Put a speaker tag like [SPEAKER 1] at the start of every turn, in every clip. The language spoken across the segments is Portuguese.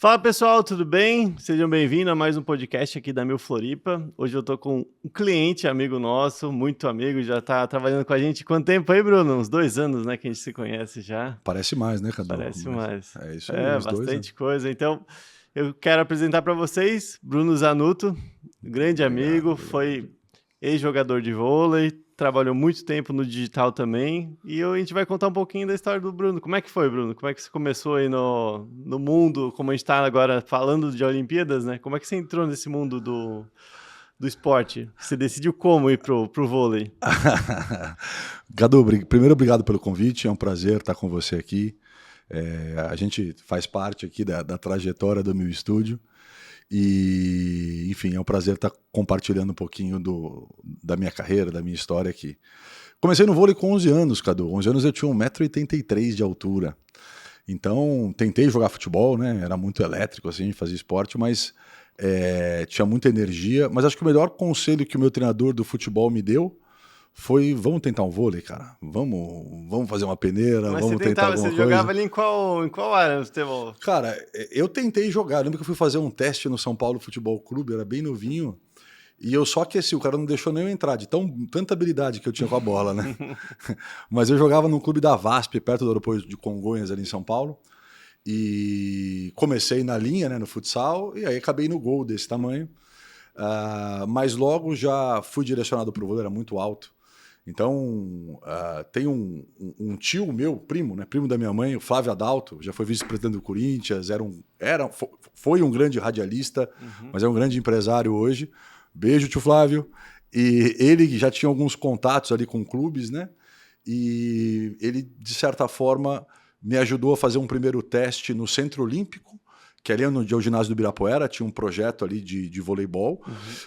[SPEAKER 1] Fala pessoal, tudo bem? Sejam bem-vindos a mais um podcast aqui da Mil Floripa. Hoje eu tô com um cliente, amigo nosso, muito amigo, já tá trabalhando com a gente. Quanto tempo aí, Bruno? Uns 2 anos, né, que a gente se conhece já.
[SPEAKER 2] Parece mais, né, Cadu?
[SPEAKER 1] Parece mais.
[SPEAKER 2] É isso aí,
[SPEAKER 1] É,
[SPEAKER 2] uns 2 anos.
[SPEAKER 1] bastante coisa. Então, eu quero apresentar para vocês Bruno Zanuto, grande amigo, foi ex-jogador de vôlei, trabalhou muito tempo no digital também, e a gente vai contar um pouquinho da história do Bruno. Como é que foi, Bruno? Como é que você começou aí no mundo, como a gente está agora falando de Olimpíadas, né? Como é que você entrou nesse mundo do esporte? Você decidiu como ir pro vôlei?
[SPEAKER 2] Cadu, primeiro obrigado pelo convite, é um prazer estar com você aqui. A gente faz parte aqui da trajetória do Mil Estúdio e, enfim, é um prazer estar compartilhando um pouquinho da minha carreira, da minha história aqui. Comecei no vôlei com 11 anos, Cadu. 11 anos eu tinha 1,83 m de altura. Então, tentei jogar futebol, né? Era muito elétrico, assim, fazia esporte, mas tinha muita energia. Mas acho que o melhor conselho que o meu treinador do futebol me deu foi: vamos tentar um vôlei, cara. Vamos fazer uma peneira,
[SPEAKER 1] Mas
[SPEAKER 2] vamos
[SPEAKER 1] você
[SPEAKER 2] tentar alguma
[SPEAKER 1] você
[SPEAKER 2] coisa.
[SPEAKER 1] jogava ali em qual área no futebol?
[SPEAKER 2] Cara, eu tentei jogar. Eu lembro que eu fui fazer um teste no São Paulo Futebol Clube, era bem novinho. E eu só aqueci, o cara não deixou nem eu entrar, de tanta habilidade que eu tinha com a bola, né? Mas eu jogava no clube da VASP, perto do aeroporto de Congonhas, ali em São Paulo. E comecei na linha, né, no futsal, e aí acabei no gol desse tamanho. Mas logo já fui direcionado para o vôlei, era muito alto. Então, tem um tio meu, primo, né, primo da minha mãe, o Flávio Adalto, já foi vice-presidente do Corinthians, foi um grande radialista, mas é um grande empresário hoje. Beijo, tio Flávio. E ele já tinha alguns contatos ali com clubes, né? E ele, de certa forma, me ajudou a fazer um primeiro teste no Centro Olímpico, que ali no ginásio do Ibirapuera, tinha um projeto ali de voleibol.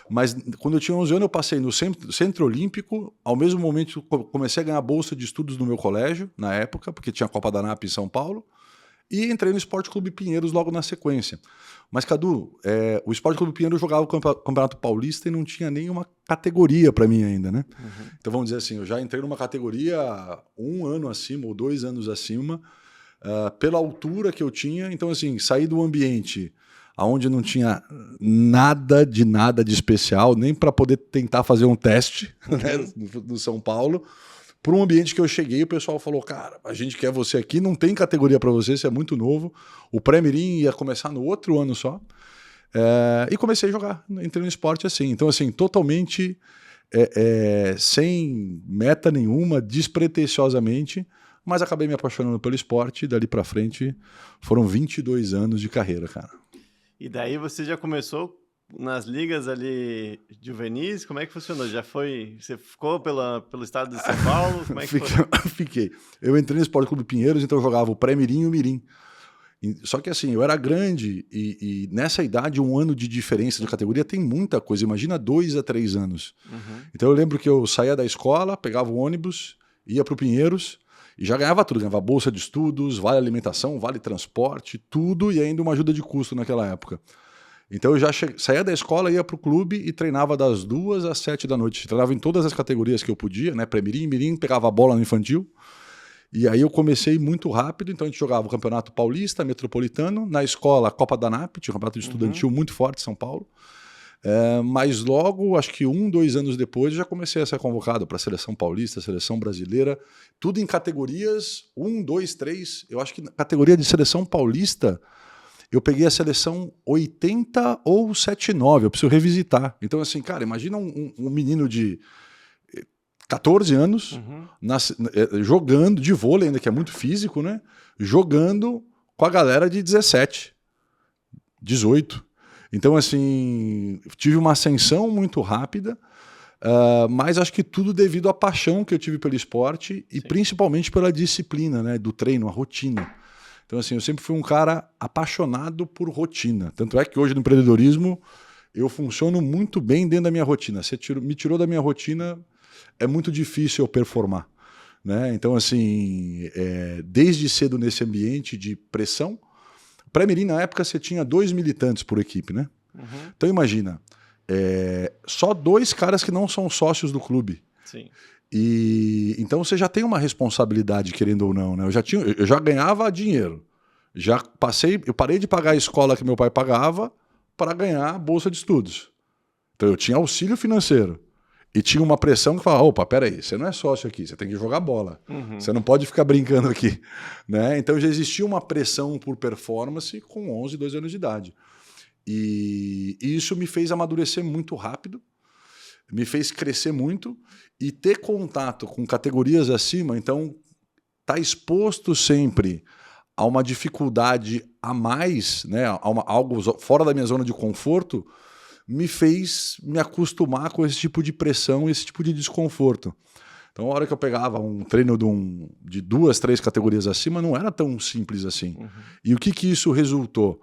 [SPEAKER 2] Mas quando eu tinha 11 anos, eu passei no Centro Olímpico. Ao mesmo momento, comecei a ganhar bolsa de estudos no meu colégio, na época, porque tinha a Copa da NAP em São Paulo. E entrei no Esporte Clube Pinheiros logo na sequência. Mas, Cadu, o Esporte Clube Pinheiros jogava o Campeonato Paulista e não tinha nenhuma categoria para mim ainda, né? Então, vamos dizer assim, eu já entrei numa categoria 1 ano acima ou 2 anos acima, pela altura que eu tinha. Então, assim, saí do ambiente onde não tinha nada de especial, nem para poder tentar fazer um teste, né, no São Paulo, para um ambiente que eu cheguei, o pessoal falou: cara, a gente quer você aqui, não tem categoria para você é muito novo. O pré-mirim ia começar no outro ano só. E comecei a jogar, entrei no esporte assim. Então, assim, totalmente sem meta nenhuma, despretensiosamente, mas acabei me apaixonando pelo esporte e dali para frente foram 22 anos de carreira, cara.
[SPEAKER 1] E daí você já começou nas ligas ali juvenis? Como é que funcionou? Você ficou pelo estado de São Paulo? Como é que foi?
[SPEAKER 2] Fiquei. Eu entrei no Esporte Clube Pinheiros, então eu jogava o pré-mirim e o mirim. Só que assim, eu era grande e nessa idade, 1 ano de diferença de categoria tem muita coisa. Imagina 2 a 3 anos. Então eu lembro que eu saía da escola, pegava o ônibus, ia para o Pinheiros e já ganhava tudo. Ganhava bolsa de estudos, vale alimentação, vale transporte, tudo, e ainda uma ajuda de custo naquela época. Então eu já saía da escola, ia para o clube e treinava das 2 às 7 da noite. Treinava em todas as categorias que eu podia, né? Pré-mirim, mirim, pegava a bola no infantil. E aí eu comecei muito rápido, então a gente jogava o Campeonato Paulista, Metropolitano, na escola a Copa da NAP, tinha um campeonato estudantil muito forte em São Paulo. Mas logo, acho que 1, 2 anos depois, eu já comecei a ser convocado para a Seleção Paulista, Seleção Brasileira, tudo em categorias 1, 2, 3. Eu acho que na categoria de Seleção Paulista eu peguei a seleção 80 ou 79, eu preciso revisitar. Então, assim, cara, imagina um menino de 14 anos jogando de vôlei ainda, que é muito físico, né? Jogando com a galera de 17, 18. Então, assim, tive uma ascensão muito rápida, mas acho que tudo devido à paixão que eu tive pelo esporte e principalmente pela disciplina, né, do treino, a rotina. Então, assim, eu sempre fui um cara apaixonado por rotina. Tanto é que hoje no empreendedorismo eu funciono muito bem dentro da minha rotina. Você me tirou da minha rotina, é muito difícil eu performar, né? Então, assim, desde cedo nesse ambiente de pressão, pré-mirim na época você tinha 2 militantes por equipe, né? Então imagina, só 2 caras que não são sócios do clube.
[SPEAKER 1] Sim.
[SPEAKER 2] E então você já tem uma responsabilidade, querendo ou não, né? Eu já ganhava dinheiro, eu parei de pagar a escola que meu pai pagava para ganhar a bolsa de estudos. Então eu tinha auxílio financeiro. E tinha uma pressão que falava, opa, peraí, você não é sócio aqui, você tem que jogar bola. Você não pode ficar brincando aqui. Né? Então já existia uma pressão por performance com 11, 12 anos de idade. E isso me fez amadurecer muito rápido, me fez crescer muito e ter contato com categorias acima, então tá exposto sempre a uma dificuldade a mais, né, algo fora da minha zona de conforto, me fez me acostumar com esse tipo de pressão, esse tipo de desconforto. Então, a hora que eu pegava um treino de 2, 3 categorias acima, não era tão simples assim. E o que isso resultou?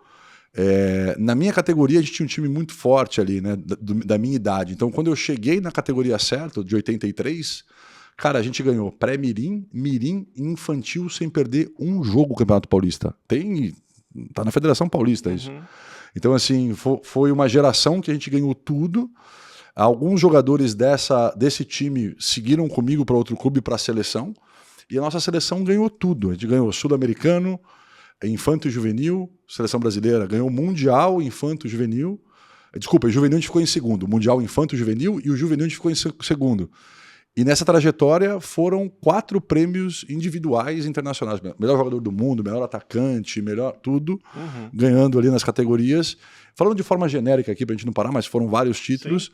[SPEAKER 2] Na minha categoria, a gente tinha um time muito forte ali, né, da minha idade. Então, quando eu cheguei na categoria certa, de 83, cara, a gente ganhou pré-mirim, mirim e infantil sem perder um jogo do Campeonato Paulista. Tá na Federação Paulista isso. Então, assim, foi uma geração que a gente ganhou tudo. Alguns jogadores desse time seguiram comigo para outro clube, para a seleção. E a nossa seleção ganhou tudo. A gente ganhou Sul-Americano, Infanto e Juvenil, Seleção Brasileira. Ganhou Mundial, Infanto e Juvenil. Desculpa, o Juvenil a gente ficou em segundo. Mundial, Infanto e Juvenil. E o Juvenil a gente ficou em segundo. E nessa trajetória foram 4 prêmios individuais internacionais. Melhor jogador do mundo, melhor atacante, melhor tudo, ganhando ali nas categorias. Falando de forma genérica aqui, pra gente não parar, mas foram vários títulos. Sim.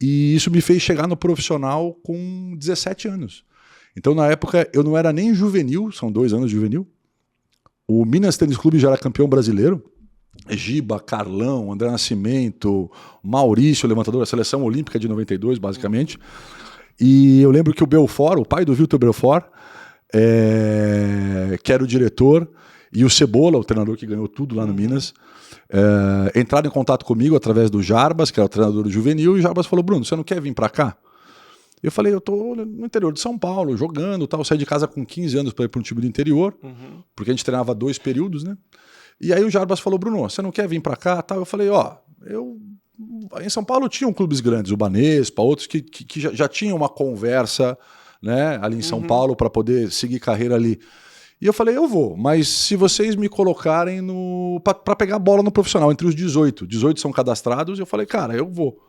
[SPEAKER 2] E isso me fez chegar no profissional com 17 anos. Então, na época, eu não era nem juvenil, são 2 anos de juvenil. O Minas Tênis Clube já era campeão brasileiro. Giba, Carlão, André Nascimento, Maurício, levantador da seleção olímpica de 92, basicamente. E eu lembro que o Belfort, o pai do Vitor Belfort, que era o diretor, e o Cebola, o treinador que ganhou tudo lá no Minas, entraram em contato comigo através do Jarbas, que era o treinador do juvenil, e o Jarbas falou, Bruno, você não quer vir para cá? Eu falei, eu tô no interior de São Paulo, jogando, tal. Eu saí de casa com 15 anos para ir para um time do interior, porque a gente treinava 2 períodos, né? E aí o Jarbas falou, Bruno, você não quer vir para cá? Tal. Eu falei, em São Paulo tinham clubes grandes, o Banespa, outros que já tinham uma conversa, né, ali em São Paulo para poder seguir carreira ali. E eu falei, eu vou, mas se vocês me colocarem para pegar a bola no profissional, entre os 18 são cadastrados, eu falei, cara, eu vou.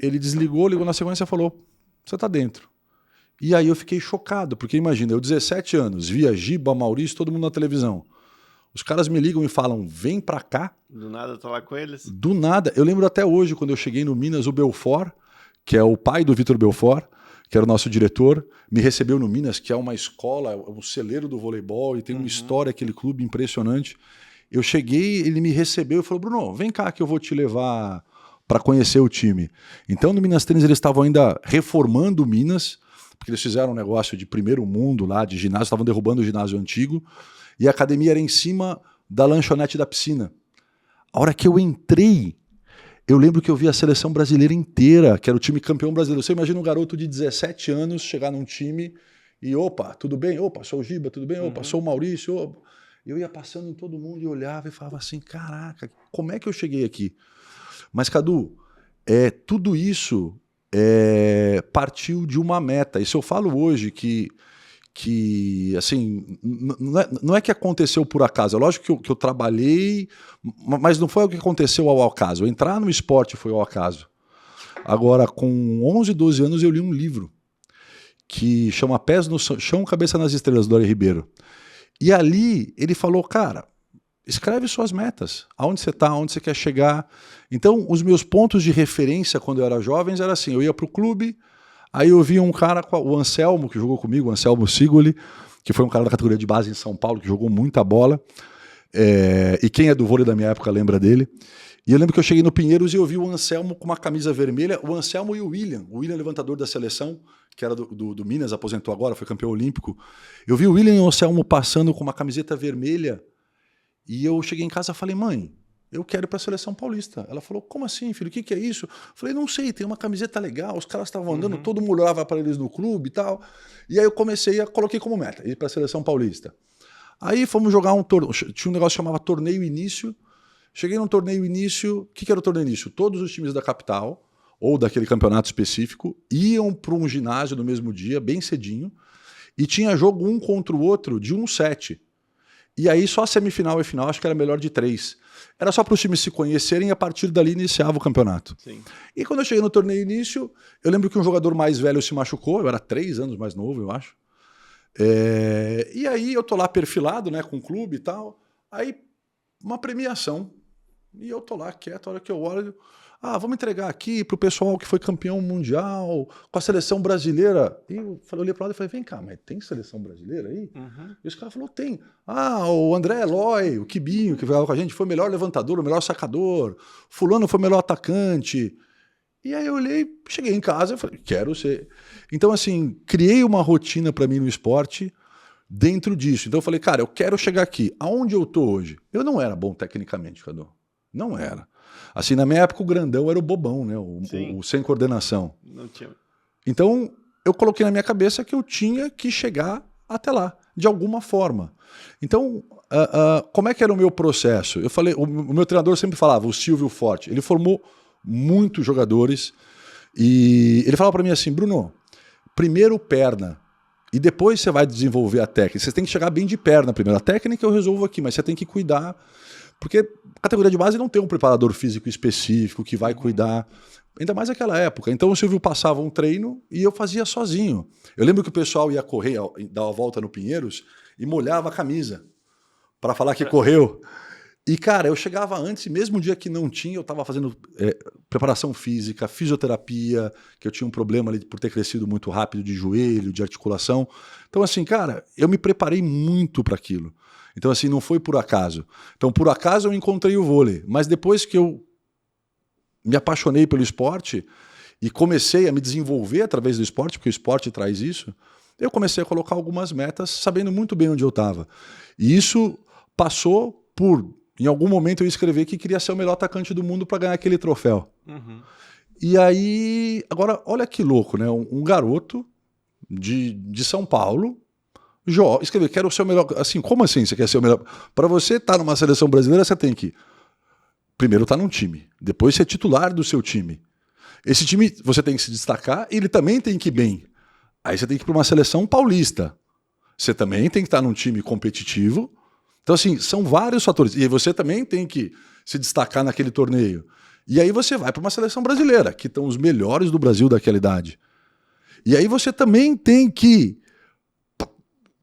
[SPEAKER 2] Ele desligou, ligou na sequência e falou, você tá dentro. E aí eu fiquei chocado, porque imagina, eu 17 anos, via Giba, Maurício, todo mundo na televisão. Os caras me ligam e falam, vem pra cá.
[SPEAKER 1] Do nada eu tô lá com eles?
[SPEAKER 2] Do nada. Eu lembro até hoje, quando eu cheguei no Minas, o Belfort, que é o pai do Vitor Belfort, que era o nosso diretor, me recebeu no Minas, que é uma escola, um celeiro do voleibol, e tem uma história, aquele clube impressionante. Eu cheguei, ele me recebeu e falou, Bruno, vem cá que eu vou te levar para conhecer o time. Então, no Minas Tênis, eles estavam ainda reformando o Minas, porque eles fizeram um negócio de primeiro mundo lá, de ginásio, estavam derrubando o ginásio antigo, e a academia era em cima da lanchonete da piscina. A hora que eu entrei, eu lembro que eu vi a seleção brasileira inteira, que era o time campeão brasileiro. Você imagina um garoto de 17 anos chegar num time e, opa, tudo bem? Opa, sou o Giba, tudo bem? Opa, sou o Maurício. Opa. Eu ia passando em todo mundo e olhava e falava assim, caraca, como é que eu cheguei aqui? Mas, Cadu, tudo isso partiu de uma meta. E se eu falo hoje que assim, não é que aconteceu por acaso. É lógico que eu trabalhei, mas não foi o que aconteceu ao acaso. Entrar no esporte foi ao acaso. Agora, com 11, 12 anos, eu li um livro que chama Pés no Chão, Cabeça nas Estrelas, do Ari Ribeiro. E ali ele falou, cara, escreve suas metas. Aonde você está, aonde você quer chegar. Então, os meus pontos de referência quando eu era jovem era assim, eu ia para o clube, aí eu vi um cara, o Anselmo, que jogou comigo, o Anselmo Sigoli, que foi um cara da categoria de base em São Paulo, que jogou muita bola. E quem é do vôlei da minha época lembra dele. E eu lembro que eu cheguei no Pinheiros e eu vi o Anselmo com uma camisa vermelha, o Anselmo e o William levantador da seleção, que era do Minas, aposentou agora, foi campeão olímpico. Eu vi o William e o Anselmo passando com uma camiseta vermelha e eu cheguei em casa e falei, mãe, eu quero ir para a seleção paulista. Ela falou, como assim, filho? O que é isso? Eu falei, não sei, tem uma camiseta legal, os caras estavam andando, todo mundo olhava para eles no clube e tal. E aí eu coloquei como meta, ir para a seleção paulista. Aí fomos jogar um torneio, tinha um negócio que chamava Torneio Início. Cheguei no Torneio Início, o que era o Torneio Início? Todos os times da capital, ou daquele campeonato específico, iam para um ginásio no mesmo dia, bem cedinho, e tinha jogo um contra o outro de 1 set. E aí só semifinal e final, acho que era melhor de 3. Era só para os times se conhecerem e a partir dali iniciava o campeonato.
[SPEAKER 1] Sim.
[SPEAKER 2] E quando eu cheguei no torneio início, eu lembro que um jogador mais velho se machucou, eu era 3 anos mais novo, eu acho. E aí eu tô lá perfilado, né, com o clube e tal. Aí uma premiação. E eu tô lá quieto, a hora que eu olho, vamos entregar aqui pro pessoal que foi campeão mundial, com a seleção brasileira. E eu olhei pro lado e falei, vem cá, mas tem seleção brasileira aí?
[SPEAKER 1] Uhum.
[SPEAKER 2] E os caras falaram, tem. O André Eloy, o Quibinho, que jogava com a gente, foi o melhor levantador, o melhor sacador. Fulano foi o melhor atacante. E aí eu olhei, cheguei em casa e falei, quero ser. Então, assim, criei uma rotina para mim no esporte dentro disso. Então eu falei, cara, eu quero chegar aqui. Aonde eu tô hoje? Eu não era bom tecnicamente, Cadu. Não era. Assim, na minha época, o grandão era o bobão, né? O sem coordenação.
[SPEAKER 1] Não tinha.
[SPEAKER 2] Então, eu coloquei na minha cabeça que eu tinha que chegar até lá, de alguma forma. Então, como é que era o meu processo? Eu falei, o meu treinador sempre falava, o Silvio Forte, ele formou muitos jogadores e ele falava para mim assim, Bruno, primeiro perna e depois você vai desenvolver a técnica. Você tem que chegar bem de perna primeiro. A técnica eu resolvo aqui, mas você tem que cuidar. Porque a categoria de base não tem um preparador físico específico que vai cuidar, ainda mais naquela época. Então o Silvio passava um treino e eu fazia sozinho. Eu lembro que o pessoal ia correr, dar uma volta no Pinheiros e molhava a camisa para falar que correu. E, cara, eu chegava antes, e mesmo dia que não tinha, eu estava fazendo preparação física, fisioterapia, que eu tinha um problema ali por ter crescido muito rápido de joelho, de articulação. Então, assim, cara, eu me preparei muito para aquilo. Então, assim, não foi por acaso. Então, por acaso eu encontrei o vôlei. Mas depois que eu me apaixonei pelo esporte e comecei a me desenvolver através do esporte, porque o esporte traz isso, eu comecei a colocar algumas metas sabendo muito bem onde eu estava. E isso passou por, em algum momento, eu escrevi que queria ser o melhor atacante do mundo para ganhar aquele troféu.
[SPEAKER 1] Uhum.
[SPEAKER 2] E aí, agora, olha que louco, né? Um garoto de São Paulo... escrever, quero ser o melhor. Assim, como assim você quer ser o melhor? Para você estar numa seleção brasileira, você tem que primeiro estar num time, depois ser titular do seu time. Esse time você tem que se destacar e ele também tem que ir bem. Aí você tem que ir para uma seleção paulista. Você também tem que estar num time competitivo. Então, assim, são vários fatores. E aí você também tem que se destacar naquele torneio. E aí você vai para uma seleção brasileira, que estão os melhores do Brasil daquela idade. E aí você também tem que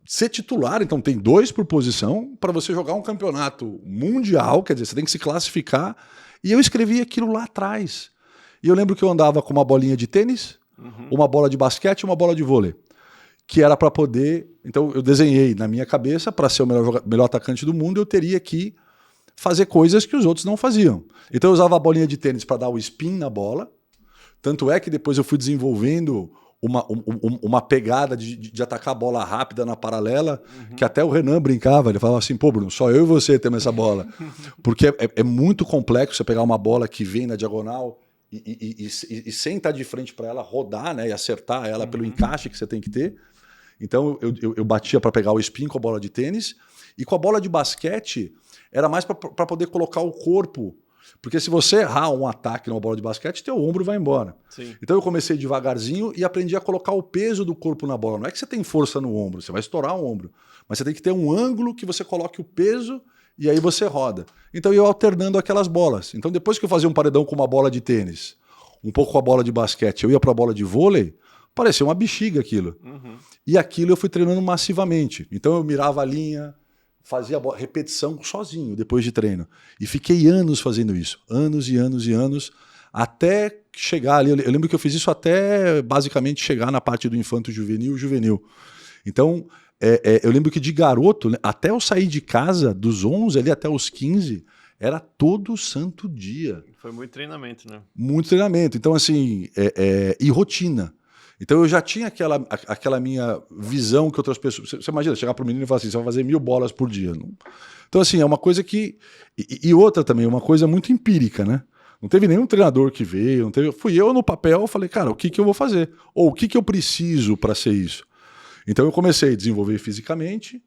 [SPEAKER 2] ser titular, então tem 2 por posição, para você jogar um campeonato mundial, quer dizer, você tem que se classificar. E eu escrevi aquilo lá atrás. E eu lembro que eu andava com uma bolinha de tênis, uma bola de basquete e uma bola de vôlei, que era para poder... Então eu desenhei na minha cabeça, para ser o melhor atacante do mundo, eu teria que fazer coisas que os outros não faziam. Então eu usava a bolinha de tênis para dar o spin na bola, tanto é que depois eu fui desenvolvendo uma pegada de atacar a bola rápida na paralela, que até o Renan brincava, ele falava assim, pô Bruno, só eu e você temos essa bola, porque é muito complexo você pegar uma bola que vem na diagonal e sem estar de frente para ela, rodar, né, e acertar ela pelo encaixe que você tem que ter. Então eu batia para pegar o spin com a bola de tênis, e com a bola de basquete era mais para poder colocar o corpo. Porque se você errar um ataque numa bola de basquete, teu ombro vai embora.
[SPEAKER 1] Sim.
[SPEAKER 2] Então eu comecei devagarzinho e aprendi a colocar o peso do corpo na bola. Não é que você tem força no ombro, você vai estourar o ombro. Mas você tem que ter um ângulo que você coloque o peso e aí você roda. Então eu ia alternando aquelas bolas. Então depois que eu fazia um paredão com uma bola de tênis, um pouco com a bola de basquete, eu ia para a bola de vôlei, parecia uma bexiga aquilo. E aquilo eu fui treinando massivamente. Então eu mirava a linha... fazia repetição sozinho, depois de treino. E fiquei anos fazendo isso. Anos e anos e anos, até chegar ali. Eu lembro que eu fiz isso até, basicamente, chegar na parte do infanto juvenil. Então, eu lembro que de garoto, até eu sair de casa, dos 11 ali até os 15, era todo santo dia.
[SPEAKER 1] Foi muito treinamento, né?
[SPEAKER 2] Muito treinamento. Então, assim, e rotina. Então eu já tinha aquela minha visão que outras pessoas... Você imagina, chegar para o menino e falar assim, você vai fazer 1000 bolas por dia. Então assim, é uma coisa que... E outra também, uma coisa muito empírica, né? Não teve nenhum treinador que veio, não teve... Fui eu no papel, falei, cara, o que eu vou fazer? Ou o que eu preciso para ser isso? Então eu comecei a desenvolver fisicamente,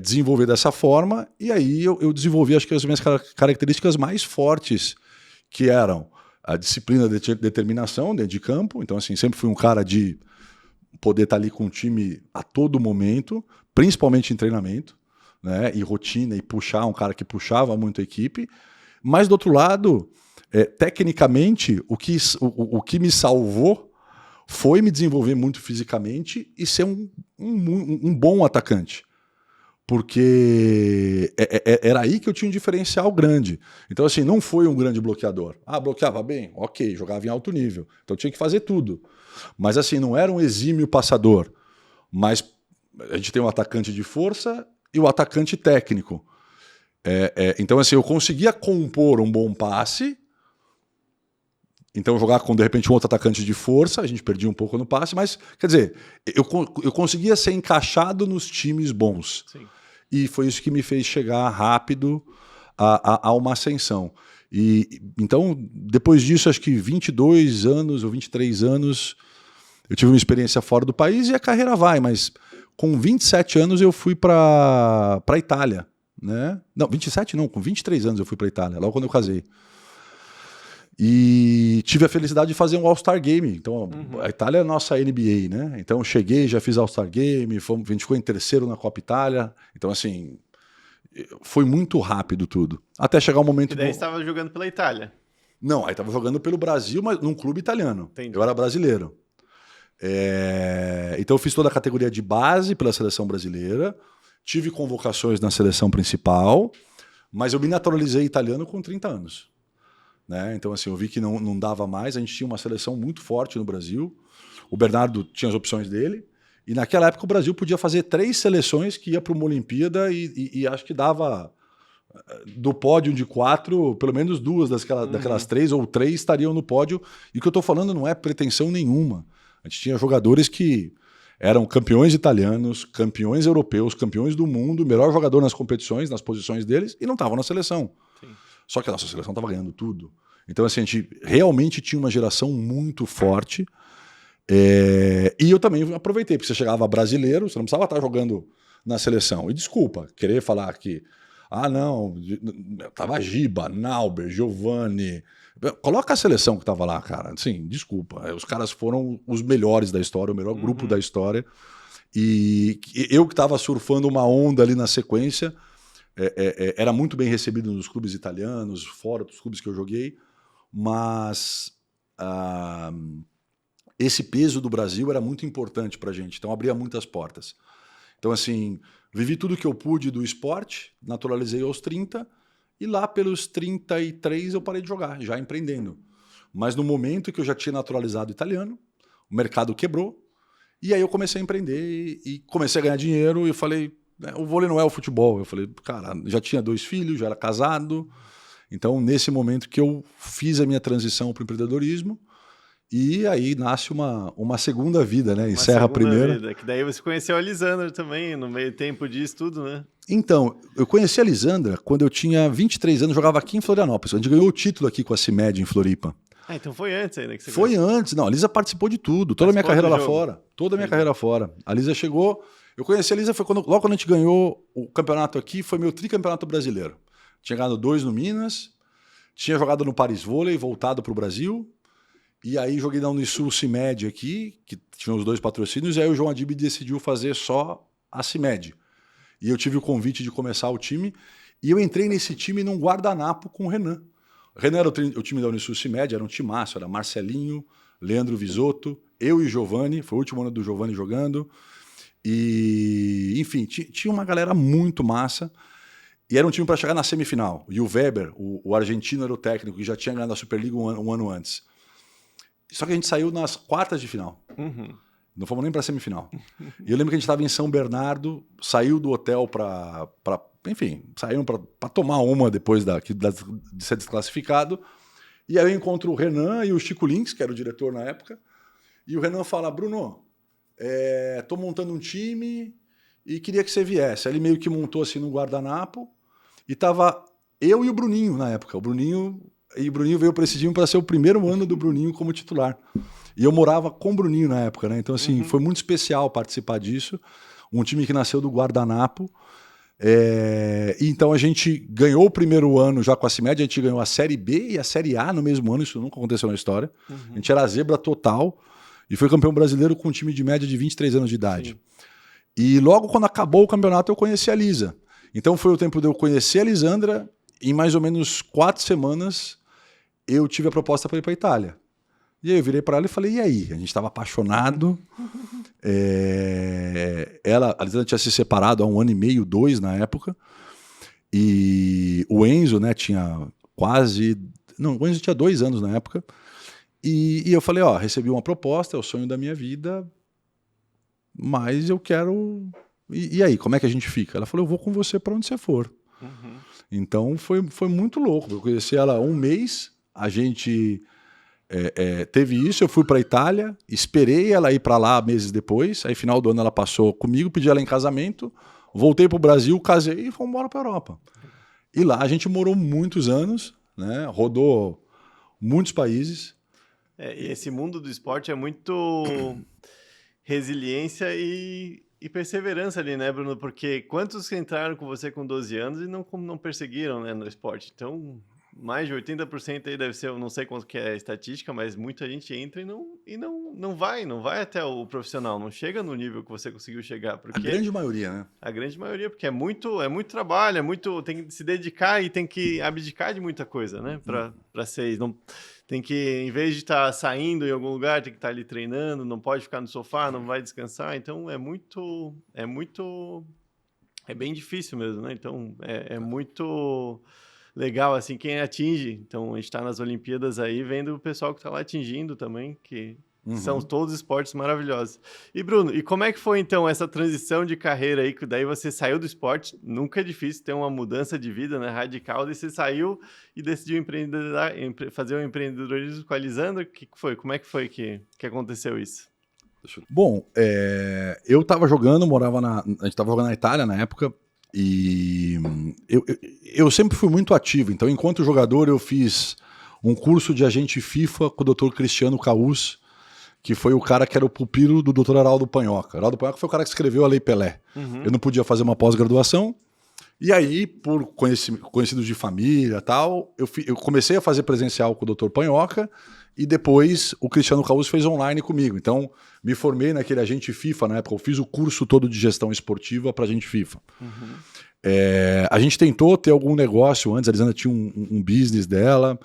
[SPEAKER 2] desenvolver dessa forma, e aí eu desenvolvi, acho que as minhas características mais fortes, que eram a disciplina de determinação dentro de campo. Então, assim, sempre fui um cara de poder estar ali com o time a todo momento, principalmente em treinamento. né? E rotina, e puxar, um cara que puxava muito a equipe. Mas, do outro lado, tecnicamente, o que me salvou foi me desenvolver muito fisicamente e ser um bom atacante. Porque era aí que eu tinha um diferencial grande. Então, assim, não foi um grande bloqueador. Bloqueava bem? Ok, jogava em alto nível. Então tinha que fazer tudo. Mas, assim, não era um exímio passador. Mas a gente tem um atacante de força e o atacante técnico. Então, assim, eu conseguia compor um bom passe. Então, jogar com, de repente, um outro atacante de força, a gente perdia um pouco no passe, mas, quer dizer, eu conseguia ser encaixado nos times bons.
[SPEAKER 1] Sim.
[SPEAKER 2] E foi isso que me fez chegar rápido a uma ascensão. Então, depois disso, acho que 22 anos ou 23 anos, eu tive uma experiência fora do país e a carreira vai, mas com 27 anos eu fui para a Itália. Né? Não, 27 não, com 23 anos eu fui para a Itália, logo quando eu casei. E tive a felicidade de fazer um All-Star Game. Então, a Itália é a nossa NBA, né? Então, eu cheguei, já fiz All-Star Game, a gente ficou em terceiro na Copa Itália. Então, assim, foi muito rápido tudo. Até chegar um momento...
[SPEAKER 1] E daí você estava jogando pela Itália?
[SPEAKER 2] Não, aí estava jogando pelo Brasil, mas num clube italiano.
[SPEAKER 1] Entendi.
[SPEAKER 2] Eu era brasileiro. Então, eu fiz toda a categoria de base pela seleção brasileira. Tive convocações na seleção principal, mas eu me naturalizei italiano com 30 anos. Né? Então, assim, eu vi que não dava mais. A gente tinha uma seleção muito forte no Brasil. O Bernardo tinha as opções dele. E naquela época o Brasil podia fazer 3 seleções que ia para uma Olimpíada e acho que dava do pódio de 4, pelo menos 2 daquelas 3 ou 3 estariam no pódio. E o que eu estou falando não é pretensão nenhuma. A gente tinha jogadores que eram campeões italianos, campeões europeus, campeões do mundo, melhor jogador nas competições, nas posições deles, e não estavam na seleção. Sim. Só que a nossa seleção estava ganhando tudo. Então, assim, a gente realmente tinha uma geração muito forte. E eu também aproveitei, porque você chegava brasileiro, você não precisava estar jogando na seleção. E desculpa, querer falar que... não, tava Giba, Nauber, Giovani... Coloca a seleção que estava lá, cara. Sim, desculpa. Os caras foram os melhores da história, o melhor grupo da história. E eu que estava surfando uma onda ali na sequência... era muito bem recebido nos clubes italianos, fora dos clubes que eu joguei, mas esse peso do Brasil era muito importante para a gente, então abria muitas portas. Então, assim, vivi tudo que eu pude do esporte, naturalizei aos 30, e lá pelos 33 eu parei de jogar, já empreendendo. Mas no momento que eu já tinha naturalizado italiano, o mercado quebrou, e aí eu comecei a empreender e comecei a ganhar dinheiro, e eu falei... O vôlei não é o futebol. Eu falei, cara, já tinha 2 filhos, já era casado. Então, nesse momento que eu fiz a minha transição para o empreendedorismo, e aí nasce uma segunda vida, né? Encerra a primeira.
[SPEAKER 1] Vida, que daí você conheceu a Lisandra também, no meio tempo disso tudo, né?
[SPEAKER 2] Então, eu conheci a Lisandra quando eu tinha 23 anos, jogava aqui em Florianópolis. A gente ganhou o título aqui com a CIMED em Floripa.
[SPEAKER 1] Então foi antes ainda que você
[SPEAKER 2] Foi antes. Não, a Lisa participou de tudo. Toda a minha carreira lá fora. Toda a minha carreira fora. A Lisa chegou... Eu conheci a Lisa foi logo quando a gente ganhou o campeonato aqui, foi meu tricampeonato brasileiro. Tinha ganhado 2 no Minas, tinha jogado no Paris Vôlei, voltado para o Brasil, e aí joguei na Unisul CIMED aqui, que tinha os 2 patrocínios, e aí o João Adib decidiu fazer só a CIMED. E eu tive o convite de começar o time, e eu entrei nesse time num guardanapo com o Renan. O Renan era o time da Unisul CIMED, era um timaço, era Marcelinho, Leandro Visotto, eu e Giovani, foi o último ano do Giovani jogando. E, enfim, tinha uma galera muito massa. E era um time para chegar na semifinal. E o Weber, o argentino, era o técnico, que já tinha ganhado a Superliga um ano antes. Só que a gente saiu nas quartas de final. Não fomos nem para a semifinal. E eu lembro que a gente estava em São Bernardo, saiu do hotel enfim, saíram para tomar uma depois de ser desclassificado. E aí eu encontro o Renan e o Chico Links, que era o diretor na época. E o Renan fala, Bruno... tô montando um time e queria que você viesse. Aí ele meio que montou assim no guardanapo e tava eu e o Bruninho na época. O Bruninho veio para esse time para ser o primeiro ano do Bruninho como titular. E eu morava com o Bruninho na época, né? Então, assim, foi muito especial participar disso. Um time que nasceu do guardanapo. Então a gente ganhou o primeiro ano já com a CIMED, a gente ganhou a Série B e a Série A no mesmo ano, isso nunca aconteceu na história. A gente era zebra total. E foi campeão brasileiro com um time de média de 23 anos de idade. Sim. E logo quando acabou o campeonato eu conheci a Lisa. Então foi o tempo de eu conhecer a Lisandra. Em mais ou menos 4 semanas, eu tive a proposta para ir para a Itália. E aí eu virei para ela e falei, e aí? A gente estava apaixonado. A Lisandra tinha se separado há 1 ano e meio, 2 na época. E o Enzo, né, tinha quase... Não, o Enzo tinha 2 anos na época. E eu falei, recebi uma proposta, é o sonho da minha vida, mas eu quero... E aí, como é que a gente fica? Ela falou, eu vou com você para onde você for.
[SPEAKER 1] Uhum.
[SPEAKER 2] Então foi muito louco. Eu conheci ela há 1 mês, a gente teve isso, eu fui para a Itália, esperei ela ir para lá meses depois, aí final do ano ela passou comigo, pedi ela em casamento, voltei para o Brasil, casei e fomos embora para a Europa. E lá a gente morou muitos anos, né? Rodou muitos países.
[SPEAKER 1] E esse mundo do esporte é muito resiliência e perseverança ali, né, Bruno? Porque quantos que entraram com você com 12 anos e não perseguiram, né, no esporte? Então, mais de 80% aí deve ser, eu não sei quanto que é a estatística, mas muita gente entra e não vai até o profissional, não chega no nível que você conseguiu chegar. Porque
[SPEAKER 2] A grande maioria, né?
[SPEAKER 1] A grande maioria, porque é muito trabalho, tem que se dedicar e tem que abdicar de muita coisa, né, para ser isso. Não, tem que, em vez de estar saindo em algum lugar, tem que estar ali treinando, não pode ficar no sofá, não vai descansar. Então é bem difícil mesmo, né? Então é muito legal, assim, quem atinge. Então a gente está nas Olimpíadas aí, vendo o pessoal que está lá atingindo também, que são todos esportes maravilhosos. E Bruno, e como é que foi então essa transição de carreira aí, que daí você saiu do esporte, nunca é difícil ter uma mudança de vida, né, radical, daí você saiu e decidiu fazer um empreendedorismo com a Lisandra, o que foi? Como é que foi que aconteceu isso?
[SPEAKER 2] Bom, eu estava jogando, a gente estava jogando na Itália na época, e eu sempre fui muito ativo, então enquanto jogador eu fiz um curso de agente FIFA com o Dr. Cristiano Caus, que foi o cara que era o pupilo do Dr. Araldo Panhoca. Araldo Panhoca foi o cara que escreveu a Lei Pelé. Eu não podia fazer uma pós-graduação, e aí, por conhecidos de família e tal, eu comecei a fazer presencial com o Dr. Panhoca, e depois o Cristiano Caus fez online comigo. Então, me formei naquele agente FIFA na época, eu fiz o curso todo de gestão esportiva para agente FIFA. A gente tentou ter algum negócio antes, a Lisandra tinha um business dela,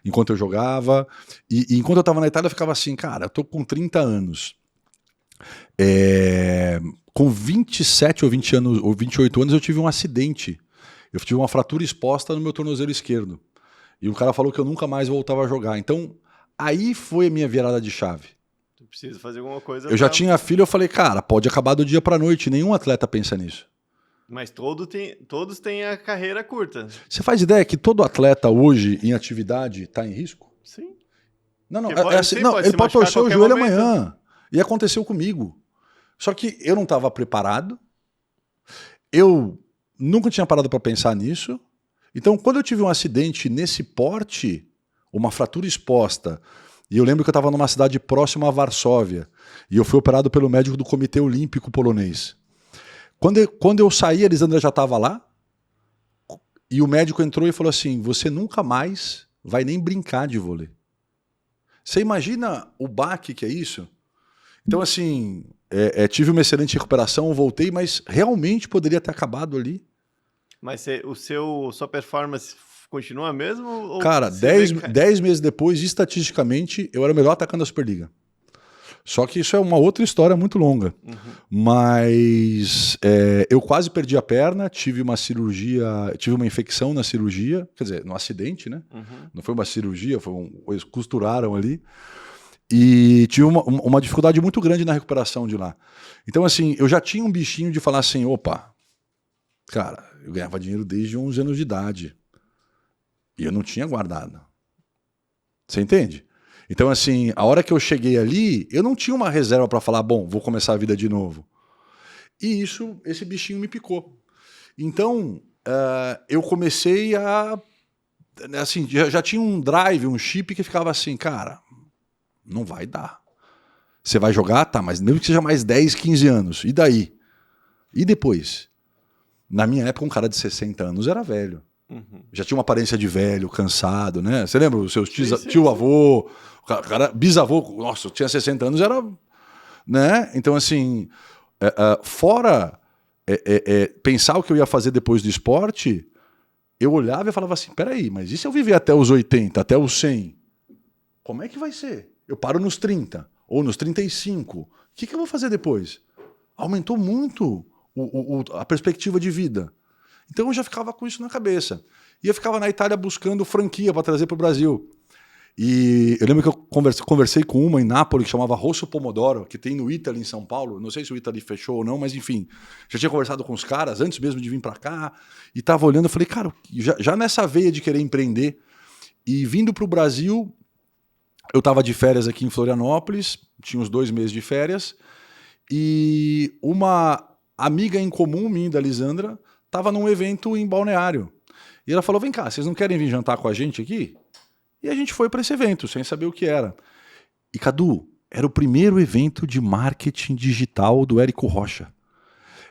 [SPEAKER 2] enquanto eu jogava, e enquanto eu estava na Itália eu ficava assim, cara, eu tô com 30 anos, com 27 ou 20 anos, ou 28 anos eu tive um acidente, eu tive uma fratura exposta no meu tornozelo esquerdo, e o cara falou que eu nunca mais voltava a jogar, então aí foi a minha virada de chave.
[SPEAKER 1] Tu precisa fazer alguma coisa.
[SPEAKER 2] Eu já tinha filho, eu falei, cara, pode acabar do dia pra noite, nenhum atleta pensa nisso.
[SPEAKER 1] Mas todos têm a carreira curta.
[SPEAKER 2] Você faz ideia que todo atleta hoje em atividade está em risco?
[SPEAKER 1] Sim.
[SPEAKER 2] Não,
[SPEAKER 1] Sim,
[SPEAKER 2] ele pode torcer o joelho
[SPEAKER 1] momento.
[SPEAKER 2] amanhã. E aconteceu comigo. Só que eu não estava preparado. Eu nunca tinha parado para pensar nisso. Então, quando eu tive um acidente nesse porte, uma fratura exposta, e eu lembro que eu estava numa cidade próxima a Varsóvia, e eu fui operado pelo médico do Comitê Olímpico Polonês. Quando eu saí, a Lisandra já estava lá, e o médico entrou e falou assim, você nunca mais vai nem brincar de vôlei. Você imagina o baque que é isso? Então, assim, tive uma excelente recuperação, voltei, mas realmente poderia ter acabado ali.
[SPEAKER 1] Mas sua performance continua mesmo? Ou
[SPEAKER 2] cara, 10 meses depois, estatisticamente, eu era o melhor atacante da Superliga. Só que isso é uma outra história muito longa. Mas eu quase perdi a perna, tive uma cirurgia, tive uma infecção na cirurgia, quer dizer, no acidente, né? Não foi uma cirurgia, eles costuraram ali. E tive uma dificuldade muito grande na recuperação de lá. Então, assim, eu já tinha um bichinho de falar assim, opa, cara, eu ganhava dinheiro desde 11 anos de idade. E eu não tinha guardado. Você entende? Então, assim, a hora que eu cheguei ali, eu não tinha uma reserva para falar, bom, vou começar a vida de novo. E esse bichinho me picou. Então, eu comecei a... Assim, já tinha um drive, um chip que ficava assim, cara, não vai dar. Você vai jogar? Tá, mas mesmo que seja mais 10, 15 anos. E daí? E depois? Na minha época, um cara de 60 anos era velho. Já tinha uma aparência de velho, cansado, né? Você lembra? Os seus tio-avô, cara, bisavô, nossa, tinha 60 anos, era... Né? Então, assim, fora pensar o que eu ia fazer depois do esporte, eu olhava e falava assim, peraí, mas e se eu viver até os 80, até os 100? Como é que vai ser? Eu paro nos 30 ou nos 35. O que eu vou fazer depois? Aumentou muito a perspectiva de vida. Então eu já ficava com isso na cabeça. E eu ficava na Itália buscando franquia para trazer para o Brasil. E eu lembro que eu conversei com uma em Nápoles que chamava Rosso Pomodoro, que tem no Italy em São Paulo. Não sei se o Italy fechou ou não, mas enfim. Já tinha conversado com os caras antes mesmo de vir para cá. E estava olhando, eu falei, cara, já nessa veia de querer empreender. E vindo para o Brasil, eu estava de férias aqui em Florianópolis, tinha uns 2 meses de férias. E uma amiga em comum, minha, da Lisandra, estava num evento em Balneário. E ela falou, vem cá, vocês não querem vir jantar com a gente aqui? E a gente foi para esse evento, sem saber o que era. E, Cadu, era o primeiro evento de marketing digital do Érico Rocha.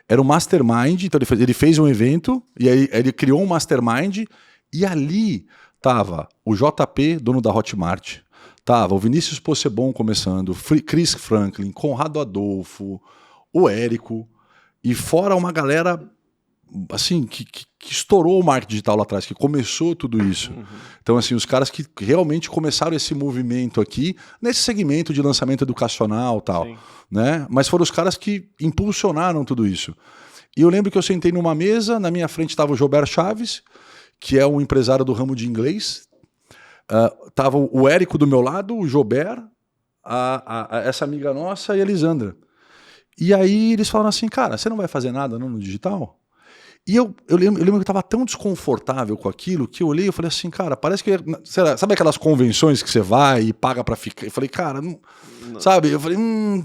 [SPEAKER 2] Era um mastermind, então ele fez um evento, e aí ele criou um mastermind, e ali estava o JP, dono da Hotmart, estava o Vinícius Possebon começando, Chris Franklin, Conrado Adolfo, o Érico, e fora uma galera assim, que estourou o marketing digital lá atrás, que começou tudo isso. Então, assim, os caras que realmente começaram esse movimento aqui, nesse segmento de lançamento educacional e tal, né? Mas foram os caras que impulsionaram tudo isso. E eu lembro que eu sentei numa mesa, na minha frente estava o Gilberto Chaves, que é um empresário do ramo de inglês, tava o Érico do meu lado, o Gilberto, essa amiga nossa e a Elisandra. E aí eles falaram assim, cara, você não vai fazer nada não, no digital? E eu lembro que eu estava tão desconfortável com aquilo que eu olhei e falei assim, cara, parece que... Sabe aquelas convenções que você vai e paga para ficar? Eu falei, cara, não. Sabe? Eu falei,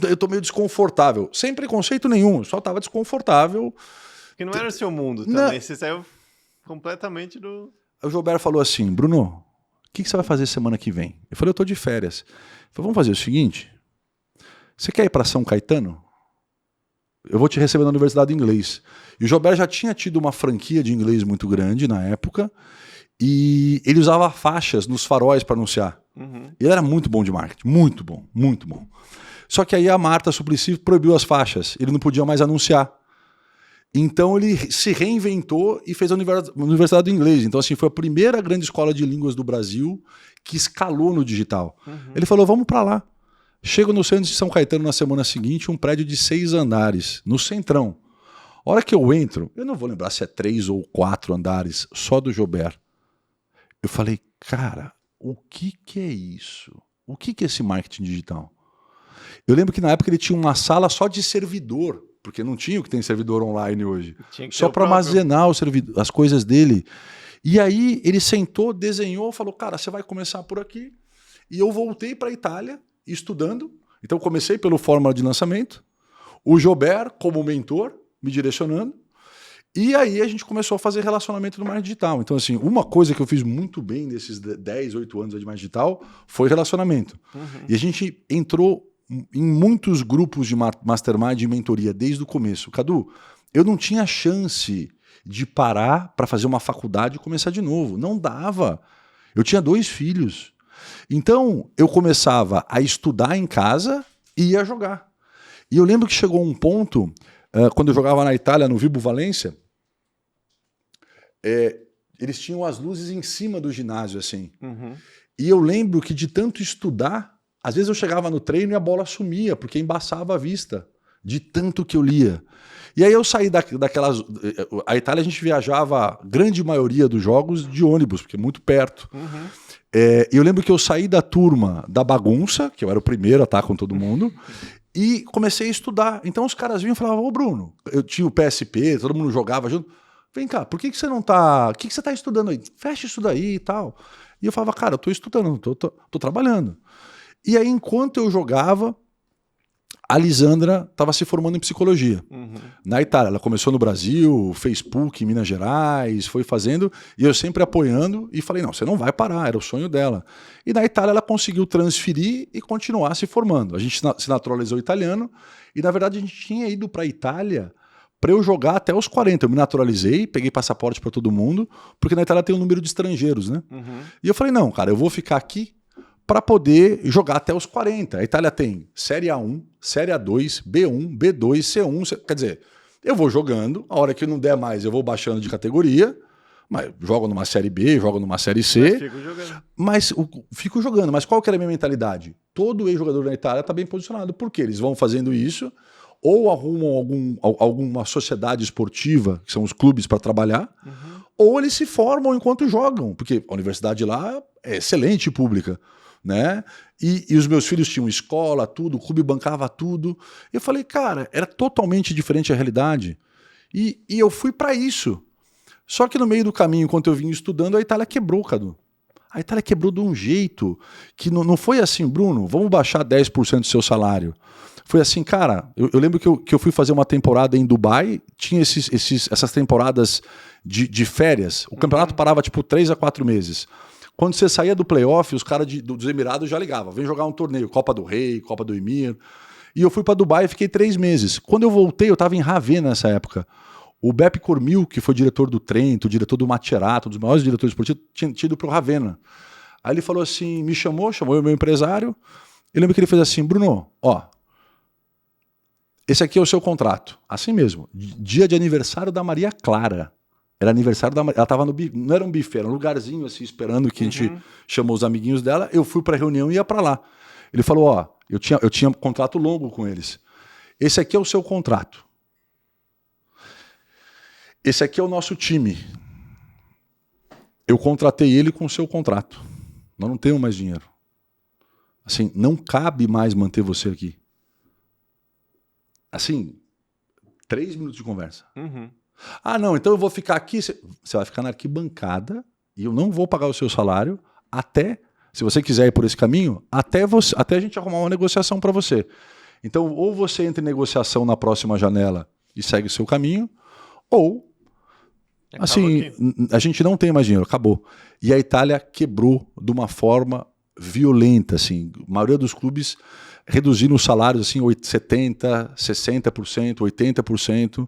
[SPEAKER 2] eu tô meio desconfortável. Sem preconceito nenhum, só estava desconfortável.
[SPEAKER 1] Porque não era o seu mundo também, você saiu completamente do...
[SPEAKER 2] O Gilberto falou assim, Bruno, o que você vai fazer semana que vem? Eu falei, eu tô de férias. Ele falou, vamos fazer o seguinte, você quer ir para São Caetano? Eu vou te receber na Universidade de Inglês. E o Gilberto já tinha tido uma franquia de inglês muito grande na época e ele usava faixas nos faróis para anunciar. Ele era muito bom de marketing, muito bom, muito bom. Só que aí a Marta Suplicy proibiu as faixas, ele não podia mais anunciar. Então ele se reinventou e fez a Universidade do Inglês. Então assim, foi a primeira grande escola de línguas do Brasil que escalou no digital. Ele falou, vamos para lá. Chego no centro de São Caetano na semana seguinte, um prédio de 6 andares, no centrão. A hora que eu entro, eu não vou lembrar se é 3 ou 4 andares, só do Gilberto. Eu falei, cara, o que é isso? O que é esse marketing digital? Eu lembro que na época ele tinha uma sala só de servidor, porque não tinha o que tem servidor online hoje. Só para armazenar as coisas dele. E aí ele sentou, desenhou, falou, cara, você vai começar por aqui. E eu voltei para a Itália, estudando, então comecei pelo Fórmula de Lançamento, o Gilberto como mentor, me direcionando, e aí a gente começou a fazer relacionamento no marketing digital. Então assim, uma coisa que eu fiz muito bem nesses 10, 8 anos de marketing digital foi relacionamento. E a gente entrou em muitos grupos de mastermind e mentoria desde o começo. Cadu, eu não tinha chance de parar para fazer uma faculdade e começar de novo, não dava. Eu tinha 2 filhos. Então, eu começava a estudar em casa e ia jogar. E eu lembro que chegou um ponto, quando eu jogava na Itália, no Vibo Valência, eles tinham as luzes em cima do ginásio, assim. E eu lembro que de tanto estudar, às vezes eu chegava no treino e a bola sumia, porque embaçava a vista, de tanto que eu lia. E aí eu saí daquelas... A Itália a gente viajava, a grande maioria dos jogos, de ônibus, porque é muito perto. Eu lembro que eu saí da turma da bagunça, que eu era o primeiro a estar com todo mundo, e comecei a estudar. Então os caras vinham e falavam, ô Bruno, eu tinha o PSP, todo mundo jogava junto. Vem cá, por que você não tá... O que você tá estudando aí? Fecha isso daí e tal. E eu falava, cara, eu tô estudando, tô trabalhando. E aí, enquanto eu jogava, a Lisandra estava se formando em psicologia. Na Itália, ela começou no Brasil, fez PUC em Minas Gerais, foi fazendo, e eu sempre apoiando, e falei, não, você não vai parar, era o sonho dela. E na Itália ela conseguiu transferir e continuar se formando. A gente se naturalizou italiano, e na verdade a gente tinha ido para a Itália para eu jogar até os 40. Eu me naturalizei, peguei passaporte para todo mundo, porque na Itália tem um número de estrangeiros, né? E eu falei, não, cara, eu vou ficar aqui para poder jogar até os 40. A Itália tem Série A1, Série A2, B1, B2, C1, quer dizer, Eu vou jogando, a hora que não der mais, eu vou baixando de categoria, mas jogo numa Série B, jogo numa Série C. Fico jogando. Mas qual que era a minha mentalidade? Todo ex-jogador da Itália está bem posicionado. Por quê? Eles vão fazendo isso, ou arrumam alguma sociedade esportiva, que são os clubes para trabalhar, ou eles se formam enquanto jogam, porque a universidade lá é excelente pública, né? E os meus filhos tinham escola, tudo, o clube bancava tudo. Eu falei, cara, era totalmente diferente a realidade. E eu fui para isso. Só que no meio do caminho, enquanto eu vinha estudando, a Itália quebrou, Cadu. A Itália quebrou de um jeito que não foi assim, Bruno, vamos baixar 10% do seu salário. Foi assim, cara, eu lembro que eu fui fazer uma temporada em Dubai, tinha essas temporadas de férias, o campeonato parava tipo 3 a 4 meses. Quando você saía do playoff, os caras dos Emirados já ligavam, vem jogar um torneio, Copa do Rei, Copa do Emir. E eu fui para Dubai e fiquei 3 meses. Quando eu voltei, eu estava em Ravenna nessa época. O Beppe Cormil, que foi diretor do Trento, diretor do Macerata, um dos maiores diretores esportivos, tinha tido para o Ravenna. Aí ele falou assim, me chamou o meu empresário. Eu lembro que ele fez assim, Bruno, ó, esse aqui é o seu contrato. Assim mesmo, dia de aniversário da Maria Clara. Era aniversário da Maria, ela estava no bife, não era um bife, era um lugarzinho assim, esperando que a gente chamou os amiguinhos dela. Eu fui para a reunião e ia para lá. Ele falou, ó, eu tinha um contrato longo com eles. Esse aqui é o seu contrato. Esse aqui é o nosso time. Eu contratei ele com o seu contrato. Nós não temos mais dinheiro. Assim, não cabe mais manter você aqui. Assim, 3 minutos de conversa. Ah, não, então eu vou ficar aqui. Você vai ficar na arquibancada e eu não vou pagar o seu salário até, se você quiser ir por esse caminho, até a gente arrumar uma negociação para você. Então, ou você entra em negociação na próxima janela e segue o seu caminho, ou assim, a gente não tem mais dinheiro, acabou. E a Itália quebrou de uma forma violenta, assim. A maioria dos clubes reduziram os salários assim, 70%, 60%, 80%.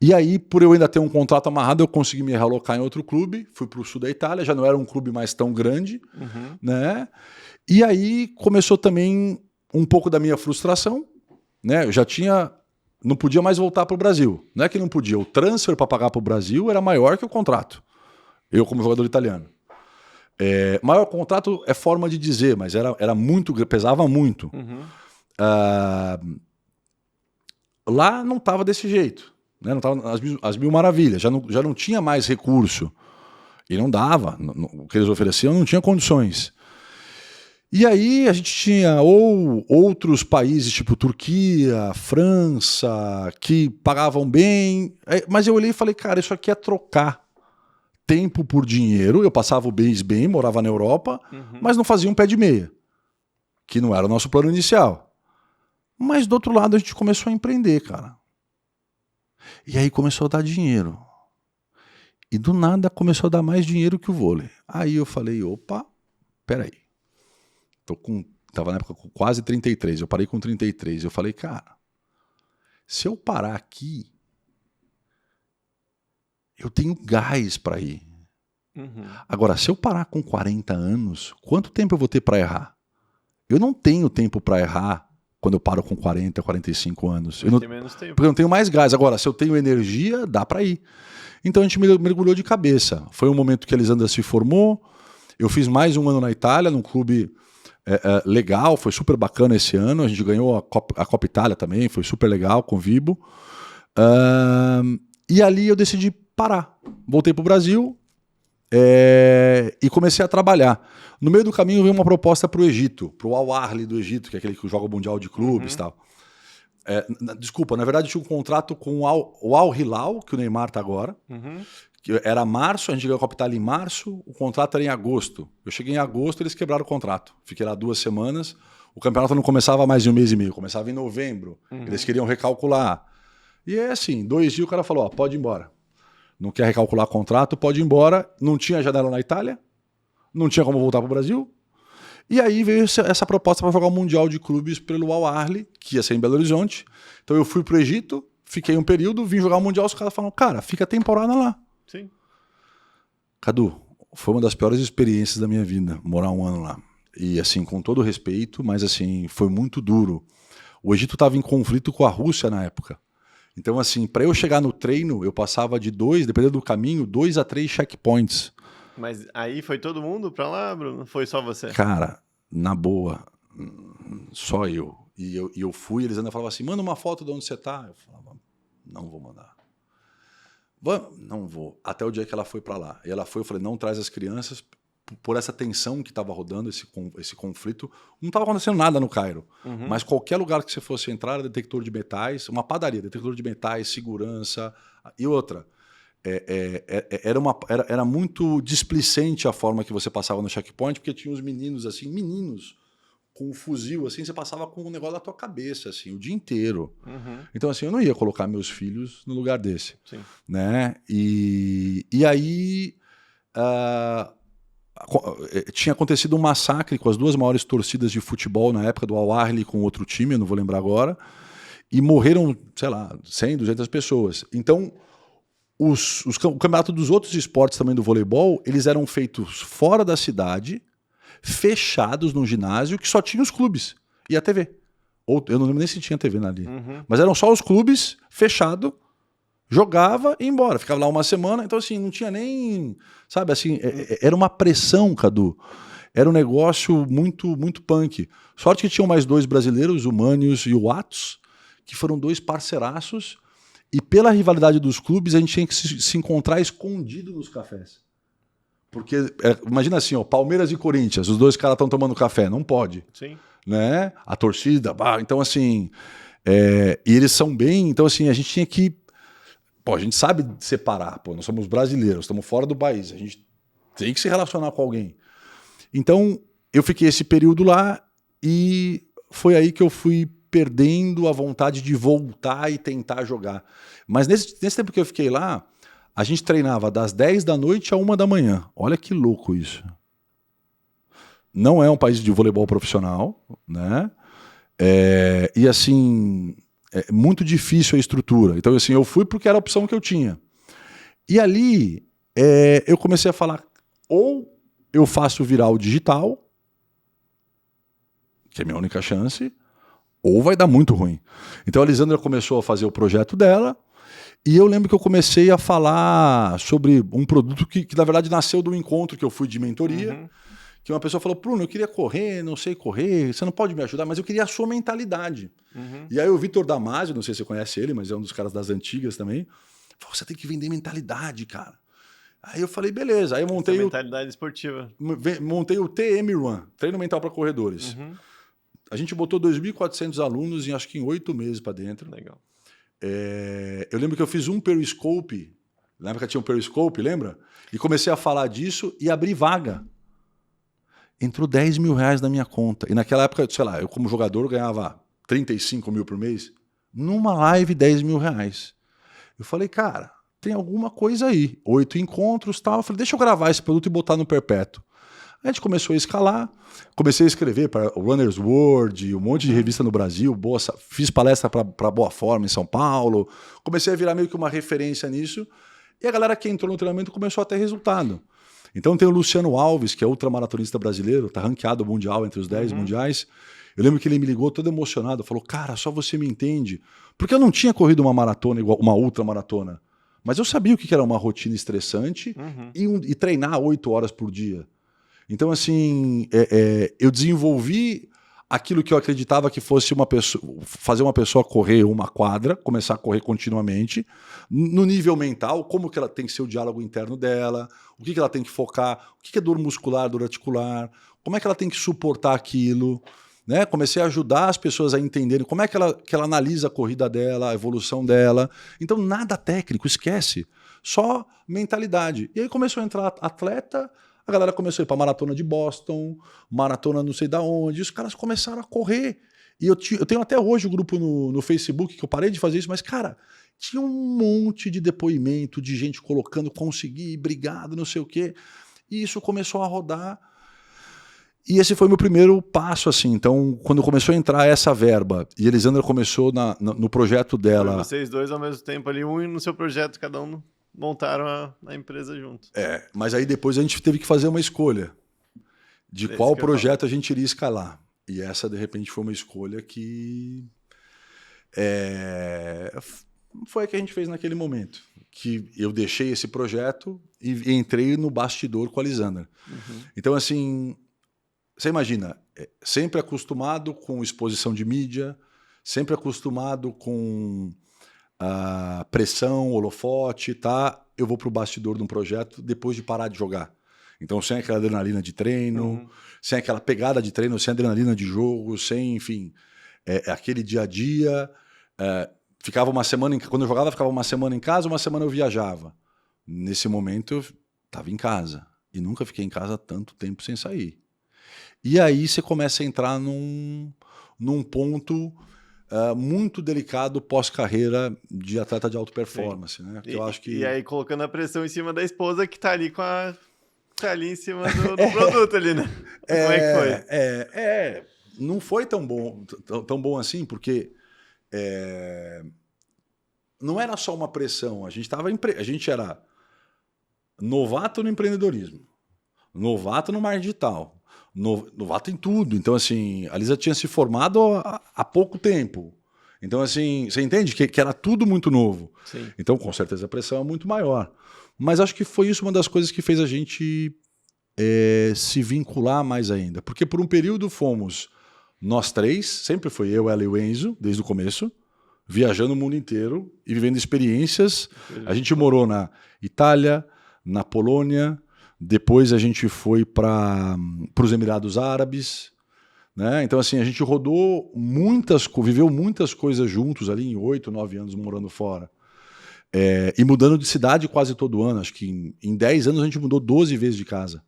[SPEAKER 2] E aí, por eu ainda ter um contrato amarrado, eu consegui me realocar em outro clube, fui para o sul da Itália, já não era um clube mais tão grande, né? E aí começou também um pouco da minha frustração, né? Eu já não podia mais voltar para o Brasil. Não é que não podia, o transfer para pagar para o Brasil era maior que o contrato. Eu como jogador italiano. Maior contrato é forma de dizer, mas era muito, pesava muito. Lá não estava desse jeito. Né? Não tava as mil maravilhas, já não tinha mais recurso. E não dava. O que eles ofereciam não tinha condições. E aí a gente tinha outros países, tipo Turquia, França, que pagavam bem. Mas eu olhei e falei, cara, isso aqui é trocar tempo por dinheiro. Eu passava o mês bem, morava na Europa, mas não fazia um pé de meia, que não era o nosso plano inicial. Mas do outro lado a gente começou a empreender, cara. E aí começou a dar dinheiro. E do nada começou a dar mais dinheiro que o vôlei. Aí eu falei, opa, peraí. Tava na época com quase 33, eu parei com 33. Eu falei, cara, se eu parar aqui, eu tenho gás para ir. Agora, se eu parar com 40 anos, quanto tempo eu vou ter para errar? Eu não tenho tempo para errar quando eu paro com 40, 45 anos. Tem menos tempo. Porque eu não tenho mais gás. Agora, se eu tenho energia, dá para ir. Então a gente mergulhou de cabeça. Foi um momento que a Elisandra se formou. Eu fiz mais um ano na Itália, num clube legal, foi super bacana esse ano. A gente ganhou a Copa Itália também, foi super legal com o Vibo. E ali eu decidi parar. Voltei para o Brasil e comecei a trabalhar. No meio do caminho veio uma proposta para o Egito, para o Al Ahly do Egito, que é aquele que joga o Mundial de Clubes e tal. Desculpa, na verdade tinha um contrato com o Al Hilal, que o Neymar está agora. Que era março, a gente ganhou a Copa Itália em março, o contrato era em agosto. Eu cheguei em agosto, eles quebraram o contrato. Fiquei lá 2 semanas. O campeonato não começava mais de 1 mês e meio, começava em novembro. Eles queriam recalcular. E é assim, 2 dias o cara falou, ó, pode ir embora. Não quer recalcular contrato, pode ir embora. Não tinha janela na Itália, não tinha como voltar para o Brasil. E aí veio essa proposta para jogar o Mundial de Clubes pelo Al Ahly, que ia ser em Belo Horizonte. Então eu fui para o Egito, fiquei um período, vim jogar o Mundial, os caras falaram, cara, fica a temporada lá.
[SPEAKER 1] Sim.
[SPEAKER 2] Cadu, foi uma das piores experiências da minha vida, morar 1 ano lá. E assim, com todo respeito, mas assim, foi muito duro. O Egito estava em conflito com a Rússia na época. Então, assim, para eu chegar no treino, eu passava de 2, dependendo do caminho, 2 a 3 checkpoints.
[SPEAKER 1] Mas aí foi todo mundo pra lá, Bruno? Foi só você?
[SPEAKER 2] Cara, na boa, só eu. E eu fui, eles ainda falavam assim, manda uma foto de onde você tá. Eu falava, não vou mandar. Não vou. Até o dia que ela foi para lá. E ela foi, eu falei, não traz as crianças, por essa tensão que estava rodando, esse conflito. Não estava acontecendo nada no Cairo. Mas qualquer lugar que você fosse entrar, era detector de metais, uma padaria, detector de metais, segurança. E outra, era muito displicente a forma que você passava no checkpoint, porque tinha os meninos, assim, com um fuzil, assim, você passava com um negócio na tua cabeça, assim, o dia inteiro. Então, assim, eu não ia colocar meus filhos no lugar desse.
[SPEAKER 1] Sim.
[SPEAKER 2] Né? E aí tinha acontecido um massacre com as 2 maiores torcidas de futebol na época do Al Ahly com outro time, eu não vou lembrar agora, e morreram, sei lá, 100, 200 pessoas. Então, o campeonato dos outros esportes também do voleibol, eles eram feitos fora da cidade, fechados num ginásio que só tinha os clubes e a TV. Ou, eu não lembro nem se tinha TV ali. Mas eram só os clubes, fechado, jogava e ia embora. Ficava lá uma semana, então assim, não tinha nem... Sabe, assim, era uma pressão, Cadu. Era um negócio muito, muito punk. Sorte que tinham mais 2 brasileiros, o Manius e o Atos, que foram 2 parceiraços, e pela rivalidade dos clubes, a gente tinha que se encontrar escondido nos cafés. Porque, imagina assim, ó, Palmeiras e Corinthians, os 2 caras estão tomando café, não pode.
[SPEAKER 1] Sim.
[SPEAKER 2] Né? A torcida, então assim, e eles são bem, então assim, a gente tinha que, a gente sabe separar, nós somos brasileiros, estamos fora do país, a gente tem que se relacionar com alguém. Então, eu fiquei esse período lá e foi aí que eu fui perdendo a vontade de voltar e tentar jogar. Mas nesse tempo que eu fiquei lá, a gente treinava das 10 da noite a 1 da manhã. Olha que louco isso. Não é um país de voleibol profissional, né? E assim, é muito difícil a estrutura. Então, assim, eu fui porque era a opção que eu tinha. E ali, eu comecei a falar, ou eu faço virar o digital, que é a minha única chance, ou vai dar muito ruim. Então a Lisandra começou a fazer o projeto dela, e eu lembro que eu comecei a falar sobre um produto que na verdade nasceu do encontro que eu fui de mentoria, que uma pessoa falou, Bruno, eu queria correr, não sei correr, você não pode me ajudar, mas eu queria a sua mentalidade. E aí o Vitor Damasio, não sei se você conhece ele, mas é um dos caras das antigas também, falou, você tem que vender mentalidade, cara. Aí eu falei, beleza. Aí eu montei
[SPEAKER 1] mentalidade esportiva.
[SPEAKER 2] Montei o TM Run, treino mental para corredores. A gente botou 2.400 alunos acho que em 8 meses para dentro.
[SPEAKER 1] Legal.
[SPEAKER 2] Eu lembro que eu fiz um Periscope, na época tinha um Periscope, lembra? E comecei a falar disso e abri vaga. Entrou R$10 mil na minha conta. E naquela época, sei lá, eu como jogador ganhava 35 mil por mês. Numa live, R$10 mil. Eu falei, cara, tem alguma coisa aí. 8 encontros e tal. Eu falei, deixa eu gravar esse produto e botar no perpétuo. A gente começou a escalar, comecei a escrever para o Runner's World, um monte de revista no Brasil, fiz palestra para Boa Forma em São Paulo, comecei a virar meio que uma referência nisso, e a galera que entrou no treinamento começou a ter resultado. Então tem o Luciano Alves, que é ultramaratonista brasileiro, está ranqueado mundial entre os 10 mundiais. Eu lembro que ele me ligou todo emocionado, falou, cara, só você me entende. Porque eu não tinha corrido uma maratona igual uma ultramaratona, mas eu sabia o que era uma rotina estressante e treinar 8 horas por dia. Então, assim, eu desenvolvi aquilo que eu acreditava que fosse fazer uma pessoa correr uma quadra, começar a correr continuamente, no nível mental, como que ela tem que ser o diálogo interno dela, o que ela tem que focar, o que é dor muscular, dor articular, como é que ela tem que suportar aquilo. Né? Comecei a ajudar as pessoas a entenderem como é que ela analisa a corrida dela, a evolução dela. Então, nada técnico, esquece. Só mentalidade. E aí começou a entrar atleta, a galera começou a ir para maratona de Boston, maratona não sei da onde, e os caras começaram a correr. E eu tenho até hoje o grupo no Facebook, que eu parei de fazer isso, mas, cara, tinha um monte de depoimento de gente colocando, consegui, obrigado, não sei o quê. E isso começou a rodar. E esse foi o meu primeiro passo, assim. Então, quando começou a entrar essa verba, e a Elisandra começou no projeto dela...
[SPEAKER 1] Foi vocês dois ao mesmo tempo ali, um no seu projeto, cada um montaram a empresa junto.
[SPEAKER 2] Mas aí depois a gente teve que fazer uma escolha de qual projeto a gente iria escalar. E essa, de repente, foi uma escolha que Foi a que a gente fez naquele momento. Que eu deixei esse projeto e entrei no bastidor com a Lisandra. Então, assim, você imagina, sempre acostumado com exposição de mídia, sempre acostumado com a pressão, holofote, tá? Eu vou pro bastidor de um projeto depois de parar de jogar. Então, sem aquela adrenalina de treino, sem aquela pegada de treino, sem adrenalina de jogo, sem, enfim, aquele dia a dia. Ficava uma semana, quando eu jogava, ficava uma semana em casa, uma semana eu viajava. Nesse momento, eu estava em casa. E nunca fiquei em casa tanto tempo sem sair. E aí você começa a entrar num ponto muito delicado pós-carreira de atleta de alta performance. Né? Eu acho que...
[SPEAKER 1] E aí colocando a pressão em cima da esposa que está ali tá ali em cima do produto ali, né? Como é que foi?
[SPEAKER 2] Não foi tão bom assim, porque não era só uma pressão. A gente era novato no empreendedorismo, novato no marketing digital, novato em tudo. Então, assim, a Lisa tinha se formado há pouco tempo. Então, assim, você entende que era tudo muito novo.
[SPEAKER 1] Sim.
[SPEAKER 2] Então, com certeza, a pressão é muito maior. Mas acho que foi isso uma das coisas que fez a gente se vincular mais ainda. Porque por um período fomos nós três, sempre foi eu, ela e o Enzo, desde o começo, viajando o mundo inteiro e vivendo experiências. A gente morou na Itália, na Polônia, depois a gente foi para os Emirados Árabes, né? Então, assim, a gente rodou viveu muitas coisas juntos ali em 8, 9 anos morando fora. E mudando de cidade quase todo ano. Acho que em 10 anos a gente mudou 12 vezes de casa.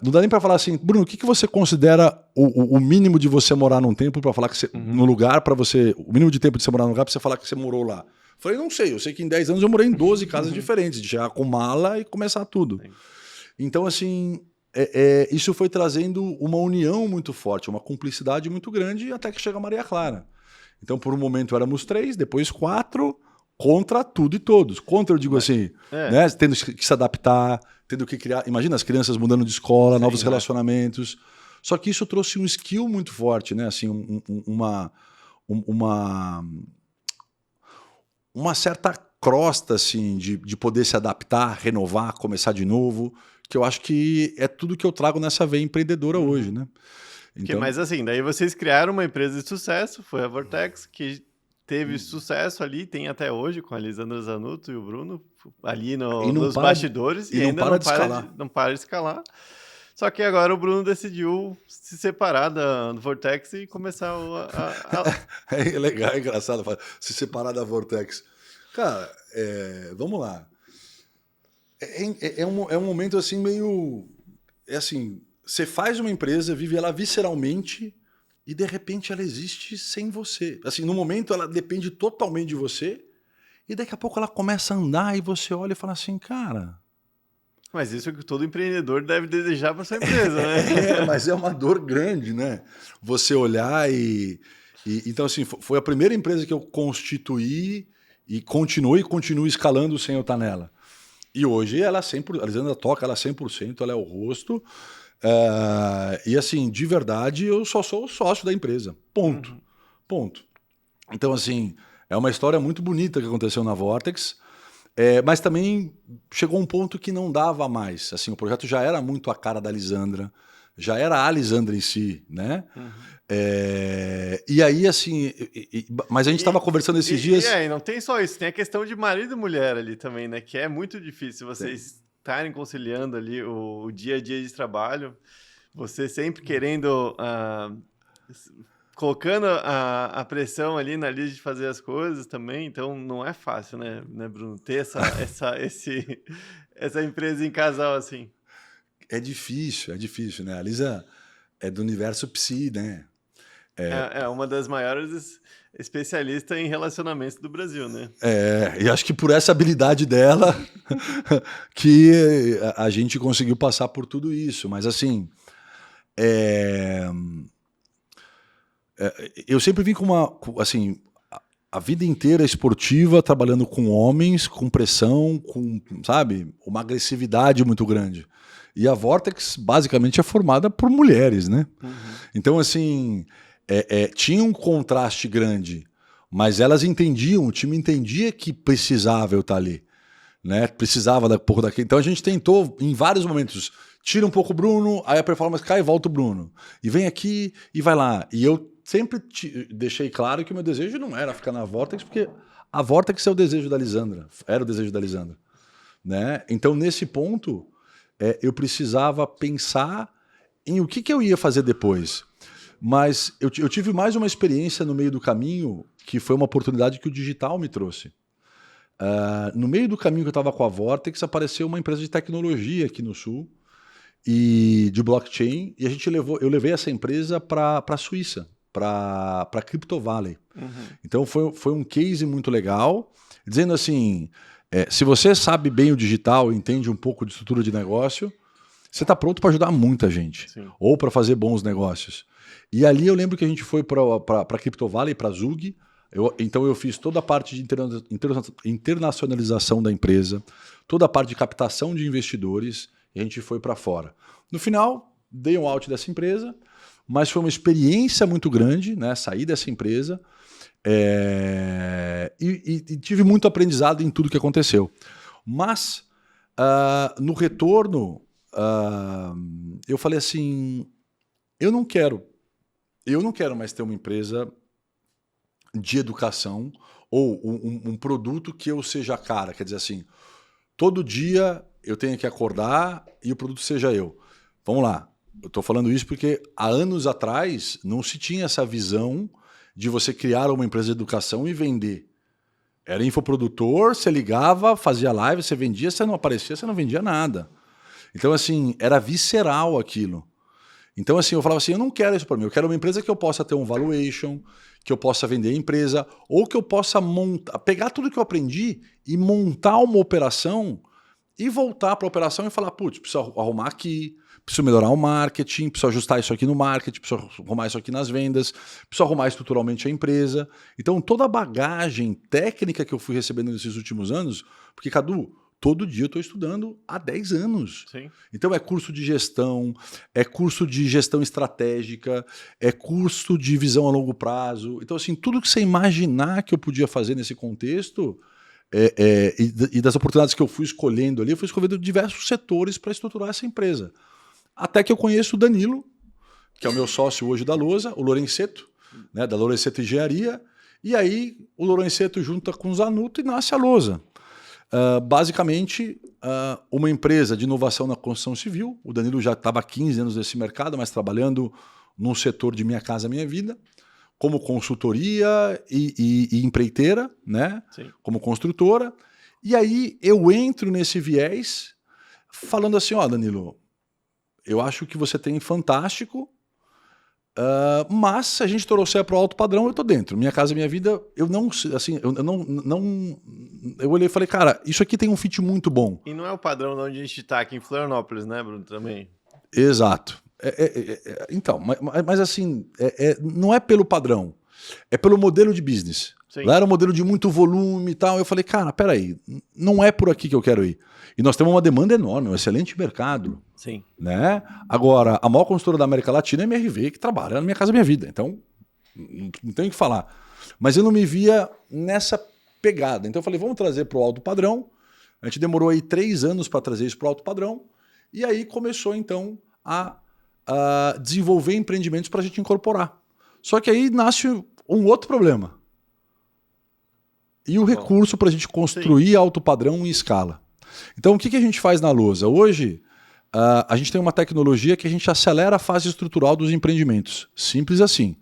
[SPEAKER 2] Não dá nem para falar assim, Bruno, o que você considera o mínimo de você morar num tempo para falar que você, no lugar para você, o mínimo de tempo de você morar num lugar para você falar que você morou lá? Falei, não sei, eu sei que em 10 anos eu morei em 12 casas diferentes, de chegar com mala e começar tudo. Sim. Então, assim, isso foi trazendo uma união muito forte, uma cumplicidade muito grande, até que chega a Maria Clara. Então, por um momento éramos 3, depois 4, contra tudo e todos. Contra, eu digo assim, né, tendo que se adaptar, tendo que criar... Imagina as crianças mudando de escola, sim, novos relacionamentos. Só que isso trouxe um skill muito forte, né? Assim, uma certa crosta assim, de poder se adaptar, renovar, começar de novo, que eu acho que é tudo que eu trago nessa veia empreendedora hoje, né?
[SPEAKER 1] Então... Mas assim, daí vocês criaram uma empresa de sucesso, foi a Vortex, que teve sucesso ali, tem até hoje, com a Lisandra Zanutto e o Bruno, ali nos bastidores, e ainda não para de escalar. Só que agora o Bruno decidiu se separar da Vortex e começar
[SPEAKER 2] É legal, é engraçado se separar da Vortex. Cara, vamos lá. É um momento assim meio... assim, você faz uma empresa, vive ela visceralmente e de repente ela existe sem você. Assim, no momento ela depende totalmente de você e daqui a pouco ela começa a andar e você olha e fala assim, cara...
[SPEAKER 1] Mas isso é que todo empreendedor deve desejar para sua empresa, né?
[SPEAKER 2] Mas é uma dor grande, né? Você olhar e... Então, assim, foi a primeira empresa que eu constituí e continuo escalando sem eu estar nela. E hoje ela 100%, a Lisandra toca ela 100%, ela é o rosto. E assim, de verdade, eu só sou o sócio da empresa. Ponto. Ponto. Então, assim, é uma história muito bonita que aconteceu na Vortex. Mas também chegou um ponto que não dava mais. Assim, o projeto já era muito a cara da Lisandra, já era a Lisandra em si, né? E aí, assim... mas a gente estava conversando esses dias...
[SPEAKER 1] E não tem só isso, tem a questão de marido e mulher ali também, né? Que é muito difícil vocês estarem conciliando ali o dia a dia de trabalho, você sempre querendo... colocando a pressão ali na lista de fazer as coisas também, então não é fácil, né Bruno? Ter essa empresa em casal assim.
[SPEAKER 2] É difícil, né? A Lisa é do universo psi, né?
[SPEAKER 1] É uma das maiores especialistas em relacionamentos do Brasil, né?
[SPEAKER 2] E acho que por essa habilidade dela que a gente conseguiu passar por tudo isso. Mas assim... eu sempre vim com assim, a vida inteira esportiva, trabalhando com homens, com pressão, com, sabe, uma agressividade muito grande. E a Vortex, basicamente, é formada por mulheres, né? Então, assim, tinha um contraste grande. Mas elas entendiam, o time entendia que precisava eu estar ali, né? Precisava um pouco daquele. Então a gente tentou, em vários momentos, tira um pouco o Bruno, aí a performance cai e volta o Bruno. E vem aqui e vai lá. E eu sempre deixei claro que o meu desejo não era ficar na Vortex, porque a Vortex é o desejo da Lisandra, era o desejo da Lisandra, né? Então nesse ponto, eu precisava pensar em o que eu ia fazer depois. Mas eu tive mais uma experiência no meio do caminho, que foi uma oportunidade que o digital me trouxe. No meio do caminho que eu estava com a Vortex, apareceu uma empresa de tecnologia aqui no Sul, e de blockchain, e eu levei essa empresa para a Suíça, para Crypto Valley. Uhum. Então foi um case muito legal, dizendo assim, se você sabe bem o digital, entende um pouco de estrutura de negócio, você está pronto para ajudar muita gente. Sim. Ou para fazer bons negócios. E ali eu lembro que a gente foi para Crypto Valley, para Zug. Então eu fiz toda a parte de internacionalização da empresa, toda a parte de captação de investidores, e a gente foi para fora. No final, dei um out dessa empresa, mas foi uma experiência muito grande, né? Sair dessa empresa e tive muito aprendizado em tudo que aconteceu. Mas no retorno, eu falei assim, eu não quero mais ter uma empresa de educação ou um produto que eu seja a cara. Quer dizer assim, todo dia eu tenho que acordar e o produto seja eu. Vamos lá, eu estou falando isso porque há anos atrás não se tinha essa visão de você criar uma empresa de educação e vender. Era infoprodutor, você ligava, fazia live, você vendia, você não aparecia, você não vendia nada. Então assim, era visceral aquilo. Então, assim, eu falava assim, eu não quero isso para mim, eu quero uma empresa que eu possa ter um valuation, que eu possa vender a empresa, ou que eu possa pegar tudo que eu aprendi e montar uma operação e voltar para a operação e falar, putz, preciso arrumar aqui, preciso melhorar o marketing, preciso ajustar isso aqui no marketing, preciso arrumar isso aqui nas vendas, preciso arrumar estruturalmente a empresa. Então, toda a bagagem técnica que eu fui recebendo nesses últimos anos, porque, Cadu, todo dia eu estou estudando há 10 anos. Sim. Então é curso de gestão, é curso de gestão estratégica, é curso de visão a longo prazo. Então, assim, tudo que você imaginar que eu podia fazer nesse contexto e das oportunidades que eu fui escolhendo ali, eu fui escolhendo diversos setores para estruturar essa empresa. Até que eu conheço o Danilo, que é o meu sócio hoje da Lousa, o Lorenzeto, né, da Lorenzeto Engenharia, e aí o Lorenzeto junta com o Zanuto e nasce a Lousa. Basicamente, uma empresa de inovação na construção civil. O Danilo já estava há 15 anos nesse mercado, mas trabalhando num setor de Minha Casa Minha Vida, como consultoria e empreiteira, né? Sim. Como construtora. E aí eu entro nesse viés falando assim, ó, Danilo, eu acho que você tem fantástico, mas se a gente trouxer para o alto padrão, eu tô dentro. Minha Casa Minha Vida, eu não, assim, eu olhei e falei, cara, isso aqui tem um fit muito bom.
[SPEAKER 1] E não é o padrão de onde a gente está aqui em Florianópolis, né, Bruno, também?
[SPEAKER 2] Exato. Então, mas assim, não é pelo padrão, é pelo modelo de business. Sim. Lá era um modelo de muito volume e tal. Eu falei, cara, peraí, não é por aqui que eu quero ir. E nós temos uma demanda enorme, um excelente mercado.
[SPEAKER 1] Sim.
[SPEAKER 2] Né? Agora, a maior consultora da América Latina é a MRV, que trabalha na Minha Casa Minha Vida. Então, não tenho o que falar. Mas eu não me via nessa pegada. Então eu falei, vamos trazer para o alto padrão. A gente demorou aí 3 anos para trazer isso para o alto padrão. E aí começou, então, a desenvolver empreendimentos para a gente incorporar. Só que aí nasce um outro problema. E o recurso para a gente construir alto padrão em escala. Então, o que a gente faz na Lousa? Hoje, a gente tem uma tecnologia que a gente acelera a fase estrutural dos empreendimentos. Simples assim.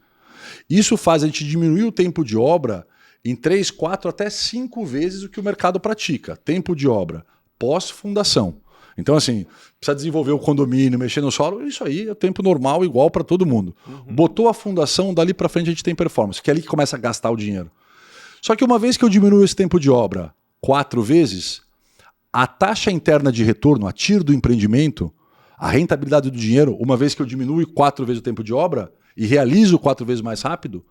[SPEAKER 2] Isso faz a gente diminuir o tempo de obra em 3, 4, até 5 vezes o que o mercado pratica. Tempo de obra pós-fundação. Então, assim, precisa desenvolver o condomínio, mexer no solo, isso aí é tempo normal, igual para todo mundo. Uhum. Botou a fundação, dali para frente a gente tem performance, que é ali que começa a gastar o dinheiro. Só que uma vez que eu diminuo esse tempo de obra 4 vezes, a taxa interna de retorno, a TIR do empreendimento, a rentabilidade do dinheiro, uma vez que eu diminuo 4 vezes o tempo de obra e realizo 4 vezes mais rápido,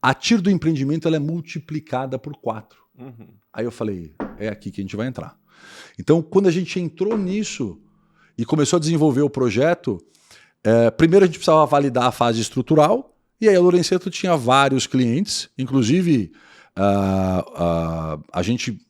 [SPEAKER 2] a TIR do empreendimento ela é multiplicada por 4. Uhum. Aí eu falei, é aqui que a gente vai entrar. Então, quando a gente entrou nisso e começou a desenvolver o projeto, primeiro a gente precisava validar a fase estrutural, e aí a Lorenzeto tinha vários clientes, inclusive A gente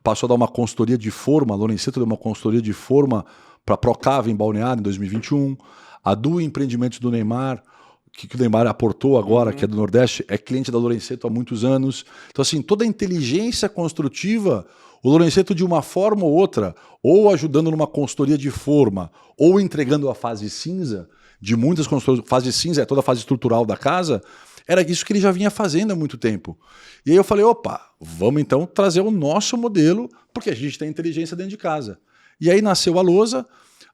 [SPEAKER 2] passou a dar uma consultoria de forma, a Lorenzeto deu uma consultoria de forma para a Procava em Balneário em 2021. A Du Empreendimentos do Neymar, que o Neymar aportou agora, que é do Nordeste, é cliente da Lorenzeto há muitos anos. Então, assim, toda a inteligência construtiva, o Lorenzeto, de uma forma ou outra, ou ajudando numa consultoria de forma, ou entregando a fase cinza, de muitas consultorias, fase cinza é toda a fase estrutural da casa, era isso que ele já vinha fazendo há muito tempo. E aí eu falei, opa, vamos então trazer o nosso modelo, porque a gente tem inteligência dentro de casa. E aí nasceu a Lousa,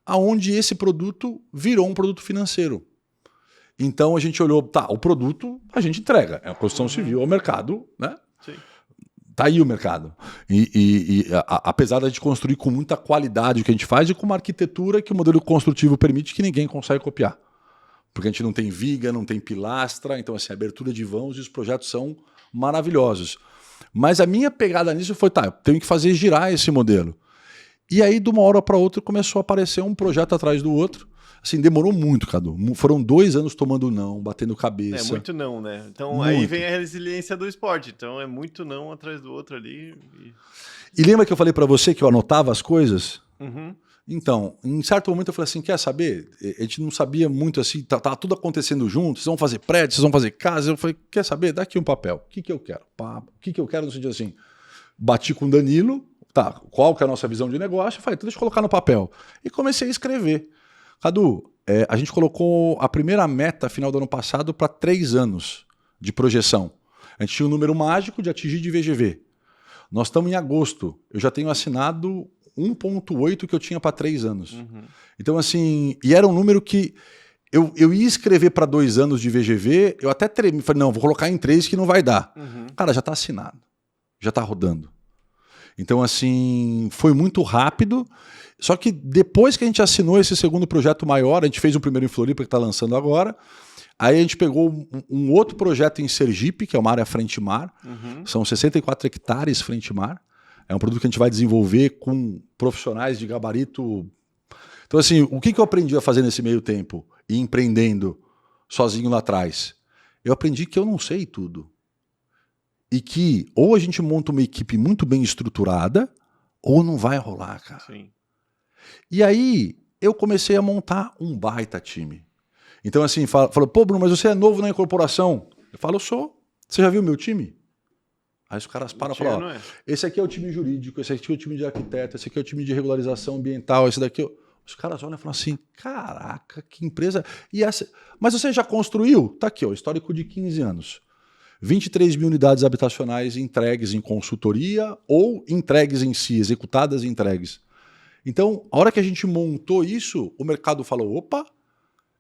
[SPEAKER 2] aonde esse produto virou um produto financeiro. Então a gente olhou, tá, o produto a gente entrega, é a construção civil, é o mercado, né?
[SPEAKER 1] Sim.
[SPEAKER 2] Tá aí o mercado. Apesar de a gente construir com muita qualidade o que a gente faz e com uma arquitetura que o modelo construtivo permite que ninguém consegue copiar. Porque a gente não tem viga, não tem pilastra, então assim, abertura de vãos e os projetos são maravilhosos. Mas a minha pegada nisso foi, tá, eu tenho que fazer girar esse modelo. E aí, de uma hora para outra, começou a aparecer um projeto atrás do outro. Assim, demorou muito, Cadu. Foram 2 anos tomando não, batendo cabeça.
[SPEAKER 1] É muito não, né? Então
[SPEAKER 2] muito.
[SPEAKER 1] Aí vem a resiliência do esporte. Então é muito não atrás do outro ali.
[SPEAKER 2] E lembra que eu falei para você que eu anotava as coisas?
[SPEAKER 1] Uhum.
[SPEAKER 2] Então, em certo momento eu falei assim, quer saber? A gente não sabia muito assim, tava tudo acontecendo junto, vocês vão fazer prédio, vocês vão fazer casa. Eu falei, quer saber? Dá aqui um papel. O que eu quero? O que eu quero no sentido assim? Bati com o Danilo, tá, qual que é a nossa visão de negócio? Eu falei, então deixa eu colocar no papel. E comecei a escrever. Cadu, a gente colocou a primeira meta final do ano passado para 3 anos de projeção. A gente tinha um número mágico de atingir de VGV. Nós estamos em agosto. Eu já tenho assinado 1,8 que eu tinha para 3 anos.
[SPEAKER 1] Uhum.
[SPEAKER 2] Então, assim, e era um número que eu ia escrever para 2 anos de VGV, eu até tremi, falei, não, vou colocar em 3 que não vai dar.
[SPEAKER 1] Uhum.
[SPEAKER 2] Cara, já está assinado, já está rodando. Então, assim, foi muito rápido. Só que depois que a gente assinou esse segundo projeto maior, a gente fez o primeiro em Floripa, que está lançando agora. Aí a gente pegou um outro projeto em Sergipe, que é uma área frente-mar.
[SPEAKER 1] Uhum.
[SPEAKER 2] São 64 hectares frente-mar. É um produto que a gente vai desenvolver com profissionais de gabarito. Então, assim, o que eu aprendi a fazer nesse meio tempo e empreendendo sozinho lá atrás? Eu aprendi que eu não sei tudo. E que ou a gente monta uma equipe muito bem estruturada, ou não vai rolar, cara.
[SPEAKER 1] Sim.
[SPEAKER 2] E aí eu comecei a montar um baita time. Então, assim, falou, pô, Bruno, mas você é novo na incorporação. Eu falo, eu sou. Você já viu meu time? Aí os caras param e falam, ó, esse aqui é o time jurídico, esse aqui é o time de arquiteto, esse aqui é o time de regularização ambiental, esse daqui... Os caras olham e falam assim, caraca, que empresa... E essa... Mas você já construiu? Tá aqui, ó, histórico de 15 anos. 23 mil unidades habitacionais entregues em consultoria ou entregues em si, executadas e entregues. Então, a hora que a gente montou isso, o mercado falou, opa,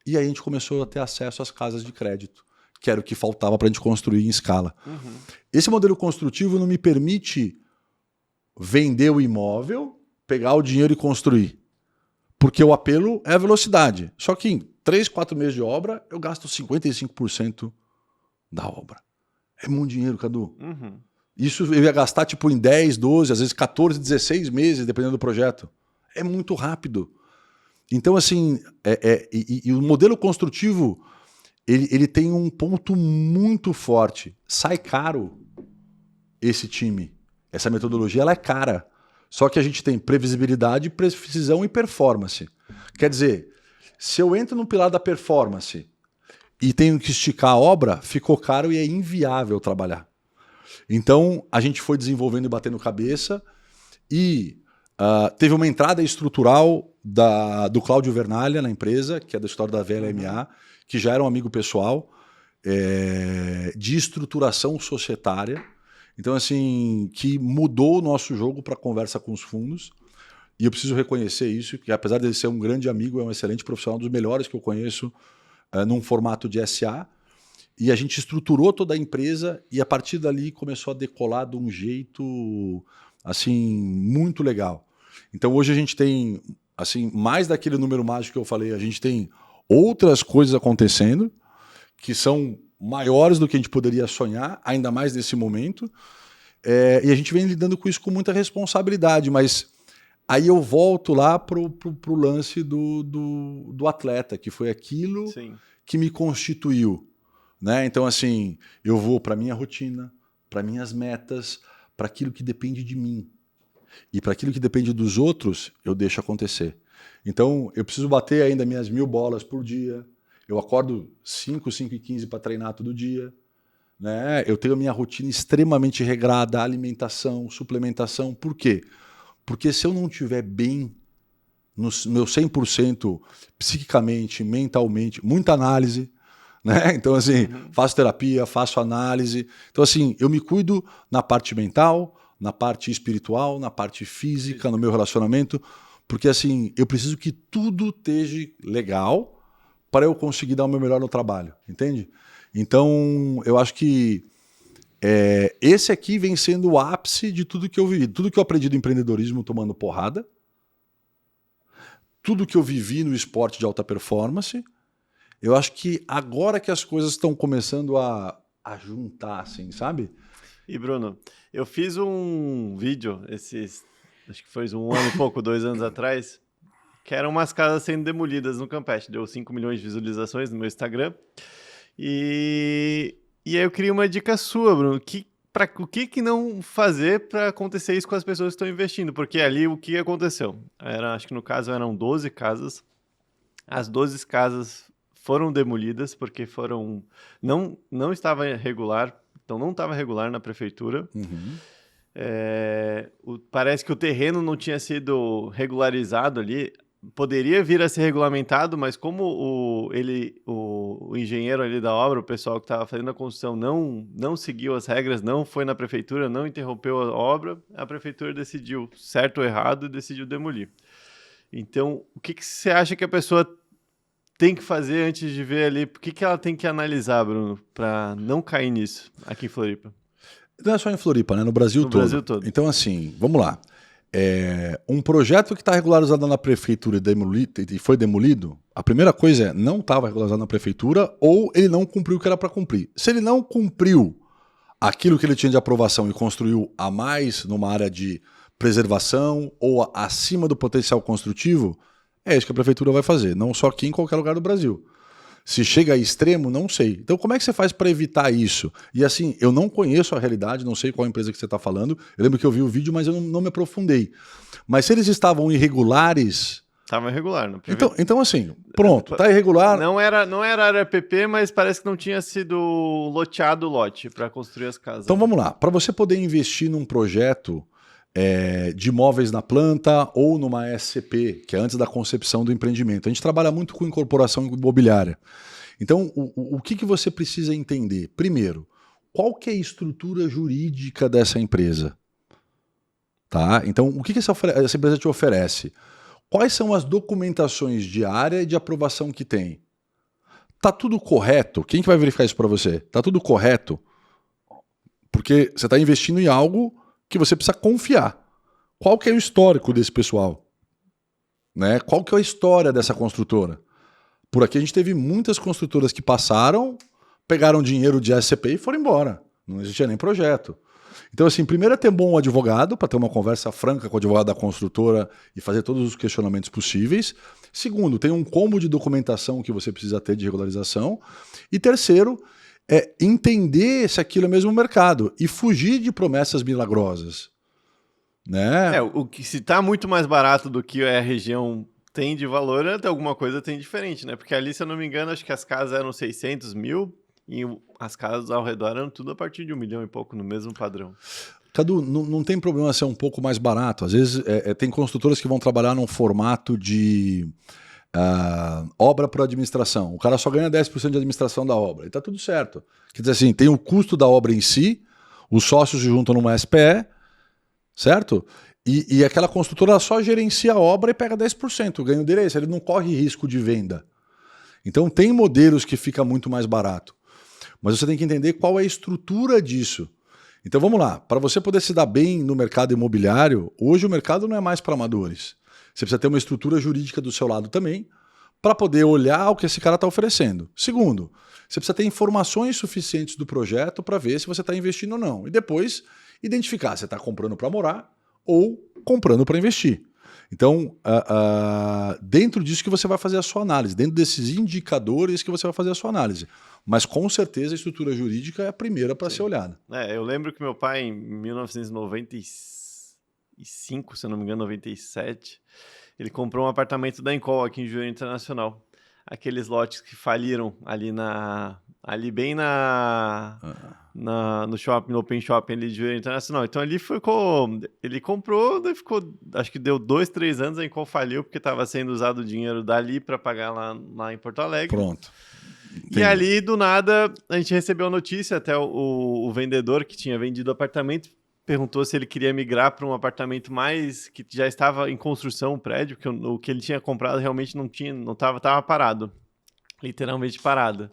[SPEAKER 2] e aí a gente começou a ter acesso às casas de crédito, que era o que faltava para a gente construir em escala.
[SPEAKER 1] Uhum.
[SPEAKER 2] Esse modelo construtivo não me permite vender o imóvel, pegar o dinheiro e construir. Porque o apelo é a velocidade. Só que em 3, 4 meses de obra, eu gasto 55% da obra. É muito dinheiro, Cadu.
[SPEAKER 1] Uhum.
[SPEAKER 2] Isso eu ia gastar tipo em 10, 12, às vezes 14, 16 meses, dependendo do projeto. É muito rápido. Então, assim, e o modelo construtivo, ele tem um ponto muito forte. Sai caro esse time. Essa metodologia, ela é cara. Só que a gente tem previsibilidade, precisão e performance. Quer dizer, se eu entro no pilar da performance e tenho que esticar a obra, ficou caro e é inviável trabalhar. Então, a gente foi desenvolvendo e batendo cabeça e teve uma entrada estrutural do Cláudio Vernalha na empresa, que é da história da VLMA, que já era um amigo pessoal, de estruturação societária. Então, assim, que mudou o nosso jogo para conversa com os fundos. E eu preciso reconhecer isso, que apesar de ele ser um grande amigo, é um excelente profissional, dos melhores que eu conheço, num formato de SA. E a gente estruturou toda a empresa e a partir dali começou a decolar de um jeito assim muito legal. Então hoje a gente tem assim mais daquele número mágico que eu falei, a gente tem outras coisas acontecendo que são maiores do que a gente poderia sonhar, ainda mais nesse momento. E a gente vem lidando com isso com muita responsabilidade, mas aí eu volto lá pro lance do atleta, que foi aquilo Sim. que me constituiu. Né? Então, assim, eu vou para minha rotina, para minhas metas, para aquilo que depende de mim. E para aquilo que depende dos outros, eu deixo acontecer. Então, eu preciso bater ainda minhas 1000 bolas por dia. Eu acordo 5h15 para treinar todo dia. Né? Eu tenho a minha rotina extremamente regrada, alimentação, suplementação. Por quê? Porque se eu não estiver bem, no meu 100% psiquicamente, mentalmente, muita análise, né? Então, assim, faço terapia, faço análise. Então, assim, eu me cuido na parte mental, na parte espiritual, na parte física, no meu relacionamento, porque, assim, eu preciso que tudo esteja legal para eu conseguir dar o meu melhor no trabalho, entende? Então, eu acho que esse aqui vem sendo o ápice de tudo que eu vivi, tudo que eu aprendi do empreendedorismo tomando porrada, tudo que eu vivi no esporte de alta performance. Eu acho que agora que as coisas estão começando a juntar, assim, sabe?
[SPEAKER 1] E Bruno, eu fiz um vídeo, acho que foi 1 ano e pouco, 2 anos atrás, que eram umas casas sendo demolidas no Campeche. Deu 5 milhões de visualizações no meu Instagram. E aí eu queria uma dica sua, Bruno. O que não fazer para acontecer isso com as pessoas que estão investindo? Porque ali o que aconteceu? Acho que no caso eram 12 casas. As 12 casas foram demolidas porque não estava regular, então não estava regular na prefeitura.
[SPEAKER 2] Uhum.
[SPEAKER 1] Parece que o terreno não tinha sido regularizado ali. Poderia vir a ser regulamentado, mas como o engenheiro ali da obra, o pessoal que estava fazendo a construção, não seguiu as regras, não foi na prefeitura, não interrompeu a obra, a prefeitura decidiu, certo ou errado, e decidiu demolir. Então, o que você acha que a pessoa tem que fazer antes de ver ali? O que ela tem que analisar, Bruno, para não cair nisso aqui em Floripa?
[SPEAKER 2] Não é só em Floripa, né? No Brasil todo.
[SPEAKER 1] Brasil todo.
[SPEAKER 2] Então, assim, vamos lá. Um projeto que está regularizado na prefeitura e foi demolido, a primeira coisa não estava regularizado na prefeitura ou ele não cumpriu o que era para cumprir. Se ele não cumpriu aquilo que ele tinha de aprovação e construiu a mais numa área de preservação ou acima do potencial construtivo, é isso que a prefeitura vai fazer, não só aqui, em qualquer lugar do Brasil. Se chega a extremo, não sei. Então, como é que você faz para evitar isso? E assim, eu não conheço a realidade, não sei qual empresa que você está falando. Eu lembro que eu vi o vídeo, mas eu não me aprofundei. Mas se eles estavam irregulares...
[SPEAKER 1] Estava irregular.
[SPEAKER 2] Então, assim, pronto, está irregular.
[SPEAKER 1] Não era área PP, mas parece que não tinha sido loteado o lote para construir as casas.
[SPEAKER 2] Então, vamos lá. Para você poder investir num projeto de imóveis na planta ou numa SCP, que é antes da concepção do empreendimento. A gente trabalha muito com incorporação imobiliária. Então, o que você precisa entender? Primeiro, qual que é a estrutura jurídica dessa empresa? Tá? Então, o que essa empresa te oferece? Quais são as documentações de área e de aprovação que tem? Tá tudo correto? Quem que vai verificar isso para você? Tá tudo correto? Porque você está investindo em algo que você precisa confiar. Qual que é o histórico desse pessoal? Né? Qual que é a história dessa construtora? Por aqui a gente teve muitas construtoras que passaram, pegaram dinheiro de SCP e foram embora. Não existia nem projeto. Então, assim, primeiro é ter um bom advogado, para ter uma conversa franca com o advogado da construtora e fazer todos os questionamentos possíveis. Segundo, tem um combo de documentação que você precisa ter de regularização. E terceiro, é entender se aquilo é mesmo mercado e fugir de promessas milagrosas. Né?
[SPEAKER 1] Se está muito mais barato do que a região tem de valor, até alguma coisa tem diferente, né? Porque ali, se eu não me engano, acho que as casas eram 600 mil e as casas ao redor eram tudo a partir de 1 milhão e pouco, no mesmo padrão.
[SPEAKER 2] Cadu, não tem problema ser um pouco mais barato. Às vezes tem construtoras que vão trabalhar num formato de obra por administração. O cara só ganha 10% de administração da obra. E tá tudo certo. Quer dizer assim, tem o custo da obra em si, os sócios se juntam numa SPE, certo? E aquela construtora só gerencia a obra e pega 10%. O ganho dele é esse, ele não corre risco de venda. Então tem modelos que fica muito mais barato. Mas você tem que entender qual é a estrutura disso. Então vamos lá, para você poder se dar bem no mercado imobiliário, hoje o mercado não é mais para amadores. Você precisa ter uma estrutura jurídica do seu lado também, para poder olhar o que esse cara está oferecendo. Segundo, você precisa ter informações suficientes do projeto para ver se você está investindo ou não. E depois identificar se está comprando para morar ou comprando para investir. Então, dentro disso que você vai fazer a sua análise, dentro desses indicadores que você vai fazer a sua análise. Mas com certeza a estrutura jurídica é a primeira para ser olhada.
[SPEAKER 1] Eu lembro que meu pai, em 1995, se eu não me engano, 97, ele comprou um apartamento da Encol aqui em Juruena Internacional. Aqueles lotes que faliram ali bem no shopping, no Open Shopping ali de Juruena Internacional. Então ali ele comprou, daí ficou, acho que deu 2, 3 anos, a Encol faliu porque estava sendo usado o dinheiro dali para pagar lá em Porto Alegre.
[SPEAKER 2] Pronto.
[SPEAKER 1] E ali, do nada, a gente recebeu a notícia, até o vendedor que tinha vendido o apartamento perguntou se ele queria migrar para um apartamento que já estava em construção, o prédio, porque o que ele tinha comprado realmente não estava parado, literalmente parado.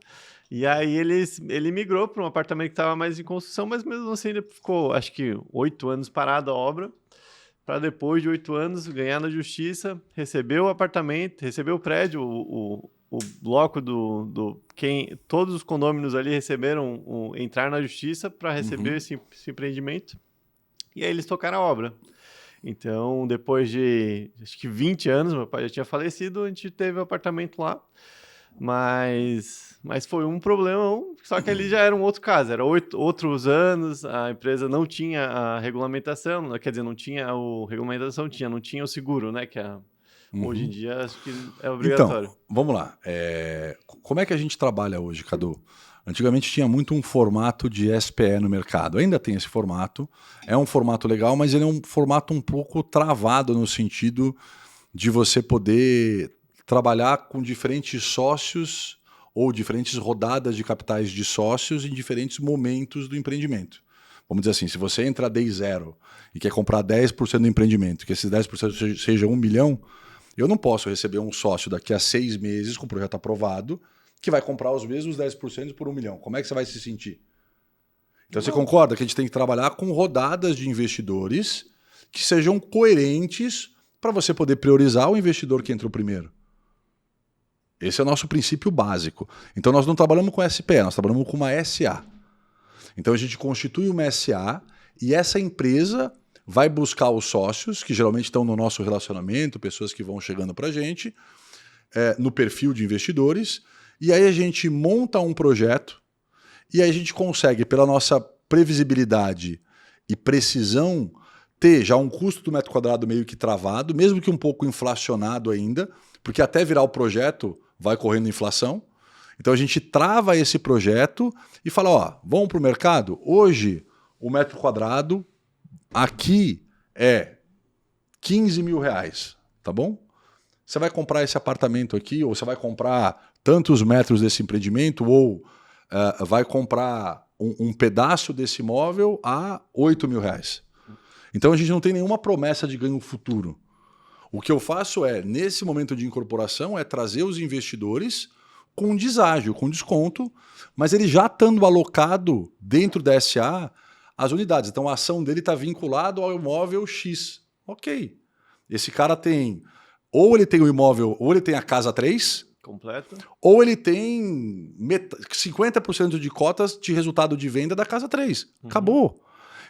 [SPEAKER 1] E aí ele migrou para um apartamento que estava mais em construção, mas mesmo assim ele ficou, acho que 8 anos parado a obra, para depois de 8 anos ganhar na justiça, receber o apartamento, receber o prédio, o bloco todos os condôminos ali receberam entrar na justiça para receber esse empreendimento. E aí eles tocaram a obra. Então, depois de, acho que 20 anos, meu pai já tinha falecido, a gente teve o apartamento lá. Mas foi um problemão, só que ali já era um outro caso. Era outros anos, a empresa não tinha a regulamentação, quer dizer, não tinha não tinha o seguro, né? Hoje em dia, acho que é obrigatório.
[SPEAKER 2] Então, vamos lá. Como é que a gente trabalha hoje, Cadu? Antigamente tinha muito um formato de SPE no mercado. Ainda tem esse formato. É um formato legal, mas ele é um formato um pouco travado no sentido de você poder trabalhar com diferentes sócios ou diferentes rodadas de capitais de sócios em diferentes momentos do empreendimento. Vamos dizer assim, se você entra day zero e quer comprar 10% do empreendimento, que esses 10% seja 1 milhão, eu não posso receber um sócio daqui a 6 meses com o projeto aprovado que vai comprar os mesmos 10% por 1 milhão. Como é que você vai se sentir? Então você concorda que a gente tem que trabalhar com rodadas de investidores que sejam coerentes para você poder priorizar o investidor que entrou primeiro. Esse é o nosso princípio básico. Então nós não trabalhamos com SPE, nós trabalhamos com uma SA. Então a gente constitui uma SA e essa empresa vai buscar os sócios, que geralmente estão no nosso relacionamento, pessoas que vão chegando para a gente, no perfil de investidores, e aí a gente monta um projeto e aí a gente consegue, pela nossa previsibilidade e precisão, ter já um custo do metro quadrado meio que travado, mesmo que um pouco inflacionado ainda, porque até virar o projeto vai correndo inflação. Então a gente trava esse projeto e fala, vamos para o mercado? Hoje o metro quadrado aqui é 15 mil reais, tá bom? Você vai comprar esse apartamento aqui, ou você vai comprar tantos metros desse empreendimento, ou vai comprar um pedaço desse imóvel a 8 mil reais. Então a gente não tem nenhuma promessa de ganho futuro. O que eu faço nesse momento de incorporação, trazer os investidores com deságio, com desconto, mas ele já estando alocado dentro da SA as unidades. Então a ação dele está vinculada ao imóvel X. Ok. Esse cara tem... Ou ele tem o imóvel, ou ele tem a casa 3...
[SPEAKER 1] Completo.
[SPEAKER 2] Ou ele tem 50% de cotas de resultado de venda da casa 3. Acabou.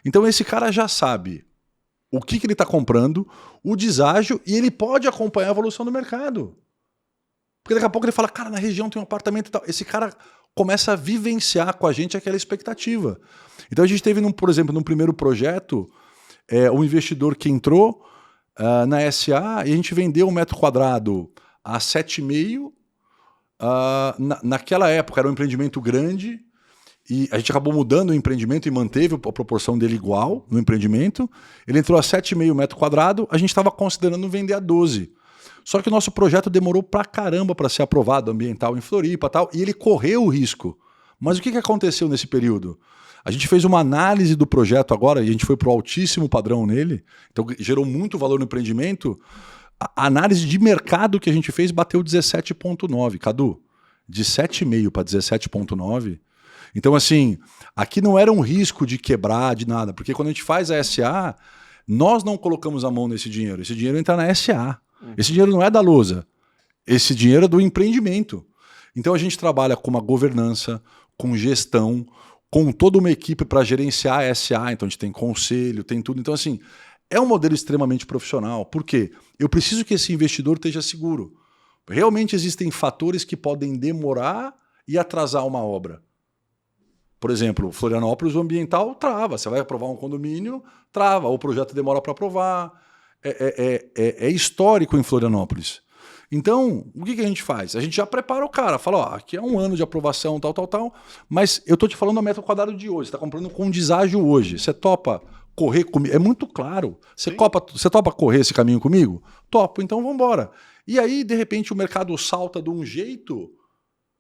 [SPEAKER 2] Então esse cara já sabe o que ele está comprando, o deságio, e ele pode acompanhar a evolução do mercado. Porque daqui a pouco ele fala, cara, na região tem um apartamento e tal. Esse cara começa a vivenciar com a gente aquela expectativa. Então a gente teve, por exemplo, num primeiro projeto, um investidor que entrou na SA e a gente vendeu um metro quadrado a 7,5. Naquela época era um empreendimento grande e a gente acabou mudando o empreendimento e manteve a proporção dele igual no empreendimento. Ele entrou a 7,5 metro quadrado, a gente estava considerando vender a 12. Só que o nosso projeto demorou pra caramba para ser aprovado, ambiental em Floripa e tal, e ele correu o risco. Mas o que aconteceu nesse período? A gente fez uma análise do projeto agora e a gente foi para o altíssimo padrão nele, então gerou muito valor no empreendimento. A análise de mercado que a gente fez bateu 17,9, Cadu. De 7,5 para 17,9. Então, assim, aqui não era um risco de quebrar, de nada, porque quando a gente faz a SA, nós não colocamos a mão nesse dinheiro. Esse dinheiro entra na SA. Esse dinheiro não é da lousa. Esse dinheiro é do empreendimento. Então, a gente trabalha com uma governança, com gestão, com toda uma equipe para gerenciar a SA. Então, a gente tem conselho, tem tudo. Então, assim, É um modelo extremamente profissional. Por quê? Eu preciso que esse investidor esteja seguro. Realmente existem fatores que podem demorar e atrasar uma obra. Por exemplo, Florianópolis, o ambiental trava. Você vai aprovar um condomínio, trava. O projeto demora para aprovar. É histórico em Florianópolis. Então, o que a gente faz? A gente já prepara o cara. Fala, ó, aqui é 1 ano de aprovação, tal. Mas eu tô te falando do metro quadrado de hoje. Você está comprando com deságio hoje. Você topa correr comigo? É muito claro. Você topa correr esse caminho comigo? Topo, então vamos embora. E aí, de repente, o mercado salta de um jeito,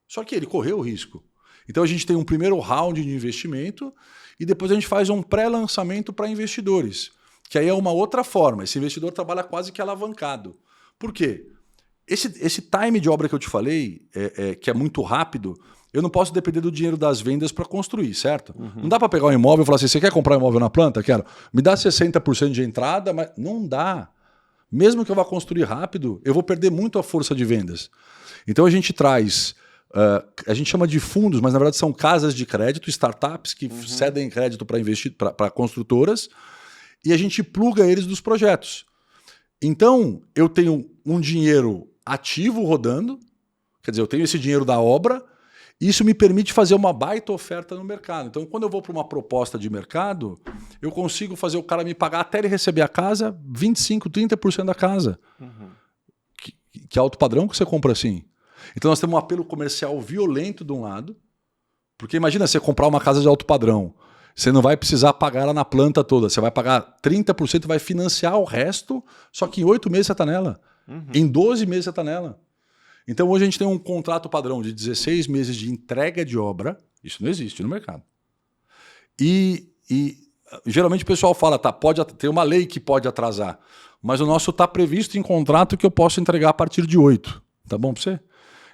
[SPEAKER 2] só que ele correu o risco. Então a gente tem um primeiro round de investimento e depois a gente faz um pré-lançamento para investidores, que aí é uma outra forma. Esse investidor trabalha quase que alavancado. Por quê? Esse time de obra que eu te falei, que é muito rápido, eu não posso depender do dinheiro das vendas para construir, certo? Não dá para pegar um imóvel e falar assim, você quer comprar um imóvel na planta? Quero. Me dá 60% de entrada, mas não dá. Mesmo que eu vá construir rápido, eu vou perder muito a força de vendas. Então a gente traz, a gente chama de fundos, mas na verdade são casas de crédito, startups que cedem crédito para investir para construtoras, e a gente pluga eles dos projetos. Então eu tenho um dinheiro ativo rodando, quer dizer, eu tenho esse dinheiro da obra, e isso me permite fazer uma baita oferta no mercado. Então, quando eu vou para uma proposta de mercado, eu consigo fazer o cara me pagar até ele receber a casa, 25%, 30% da casa. Que alto padrão que você compra assim. Então, nós temos um apelo comercial violento de um lado, porque imagina você comprar uma casa de alto padrão. Você não vai precisar pagar ela na planta toda. Você vai pagar 30% e vai financiar o resto, só que em 8 meses você está nela. Em 12 meses você está nela. Então hoje a gente tem um contrato padrão de 16 meses de entrega de obra. Isso não existe no mercado. E geralmente o pessoal fala, tá, pode ter uma lei que pode atrasar, mas o nosso está previsto em contrato que eu posso entregar a partir de 8. Tá bom para você?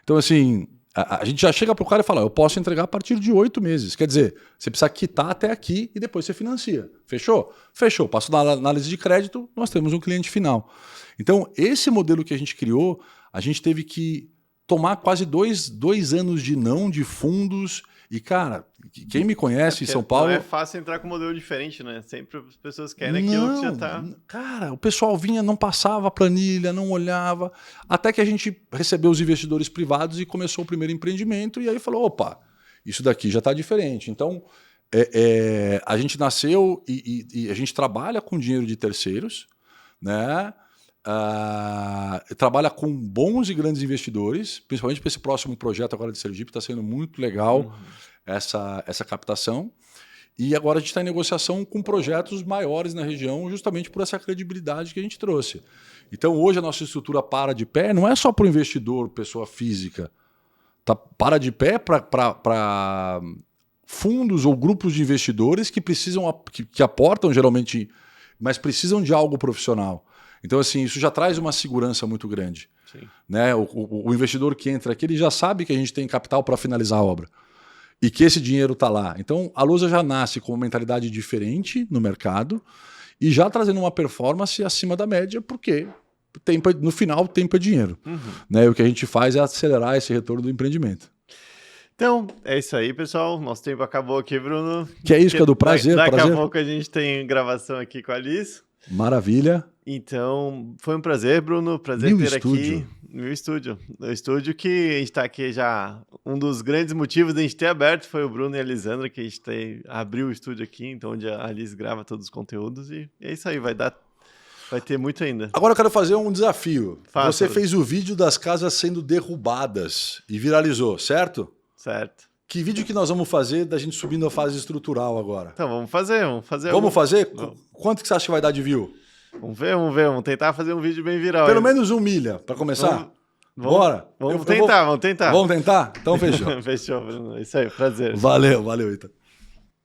[SPEAKER 2] Então assim, a gente já chega para o cara e fala, eu posso entregar a partir de 8 meses. Quer dizer, você precisa quitar até aqui e depois você financia. Fechou? Fechou. Passo na análise de crédito, nós temos um cliente final. Então esse modelo que a gente criou, a gente teve que tomar quase dois anos de não de fundos. E, cara, quem me conhece em São Paulo...
[SPEAKER 1] Não é fácil entrar com um modelo diferente, né? Sempre as pessoas querem aquilo que já tá...
[SPEAKER 2] Cara, o pessoal vinha, não passava a planilha, não olhava. Até que a gente recebeu os investidores privados e começou o primeiro empreendimento. E aí falou, opa, isso daqui já está diferente. Então, a gente nasceu e a gente trabalha com dinheiro de terceiros, né? Trabalha com bons e grandes investidores, principalmente para esse próximo projeto agora de Sergipe, está sendo muito legal essa captação. E agora a gente está em negociação com projetos maiores na região, justamente por essa credibilidade que a gente trouxe. Então hoje a nossa estrutura para de pé, não é só para o investidor, pessoa física, para de pé para fundos ou grupos de investidores que precisam, que aportam geralmente, mas precisam de algo profissional. Então, assim, isso já traz uma segurança muito grande. Né? O investidor que entra aqui, ele já sabe que a gente tem capital para finalizar a obra e que esse dinheiro está lá. Então, a Lousa já nasce com uma mentalidade diferente no mercado e já trazendo uma performance acima da média, porque no final, tempo é dinheiro. Né? E o que a gente faz é acelerar esse retorno do empreendimento.
[SPEAKER 1] Então, é isso aí, pessoal. Nosso tempo acabou aqui, Bruno.
[SPEAKER 2] Que é isso, Cadu? Prazer.
[SPEAKER 1] Daqui a pouco a gente tem gravação aqui com a Liz.
[SPEAKER 2] Maravilha.
[SPEAKER 1] Então, foi um prazer, Bruno. Prazer ter aqui no estúdio. No estúdio que a gente está aqui já. Um dos grandes motivos de a gente ter aberto foi o Bruno e a Lisandra, que a gente abriu o estúdio aqui, então onde a Liz grava todos os conteúdos. E é isso aí, vai ter muito ainda.
[SPEAKER 2] Agora eu quero fazer um desafio.
[SPEAKER 1] Faça.
[SPEAKER 2] Você fez o vídeo das casas sendo derrubadas e viralizou, certo?
[SPEAKER 1] Certo.
[SPEAKER 2] Que vídeo que nós vamos fazer da gente subindo a fase estrutural agora?
[SPEAKER 1] Então, vamos fazer.
[SPEAKER 2] Vamos fazer? Quanto que você acha que vai dar de view?
[SPEAKER 1] Vamos ver. Vamos tentar fazer um vídeo bem viral.
[SPEAKER 2] Pelo menos 1 milha, para começar? Bora?
[SPEAKER 1] Vamos tentar.
[SPEAKER 2] Vamos tentar? Então fechou.
[SPEAKER 1] Fechou, Bruno. Isso aí, prazer.
[SPEAKER 2] Valeu, Ita.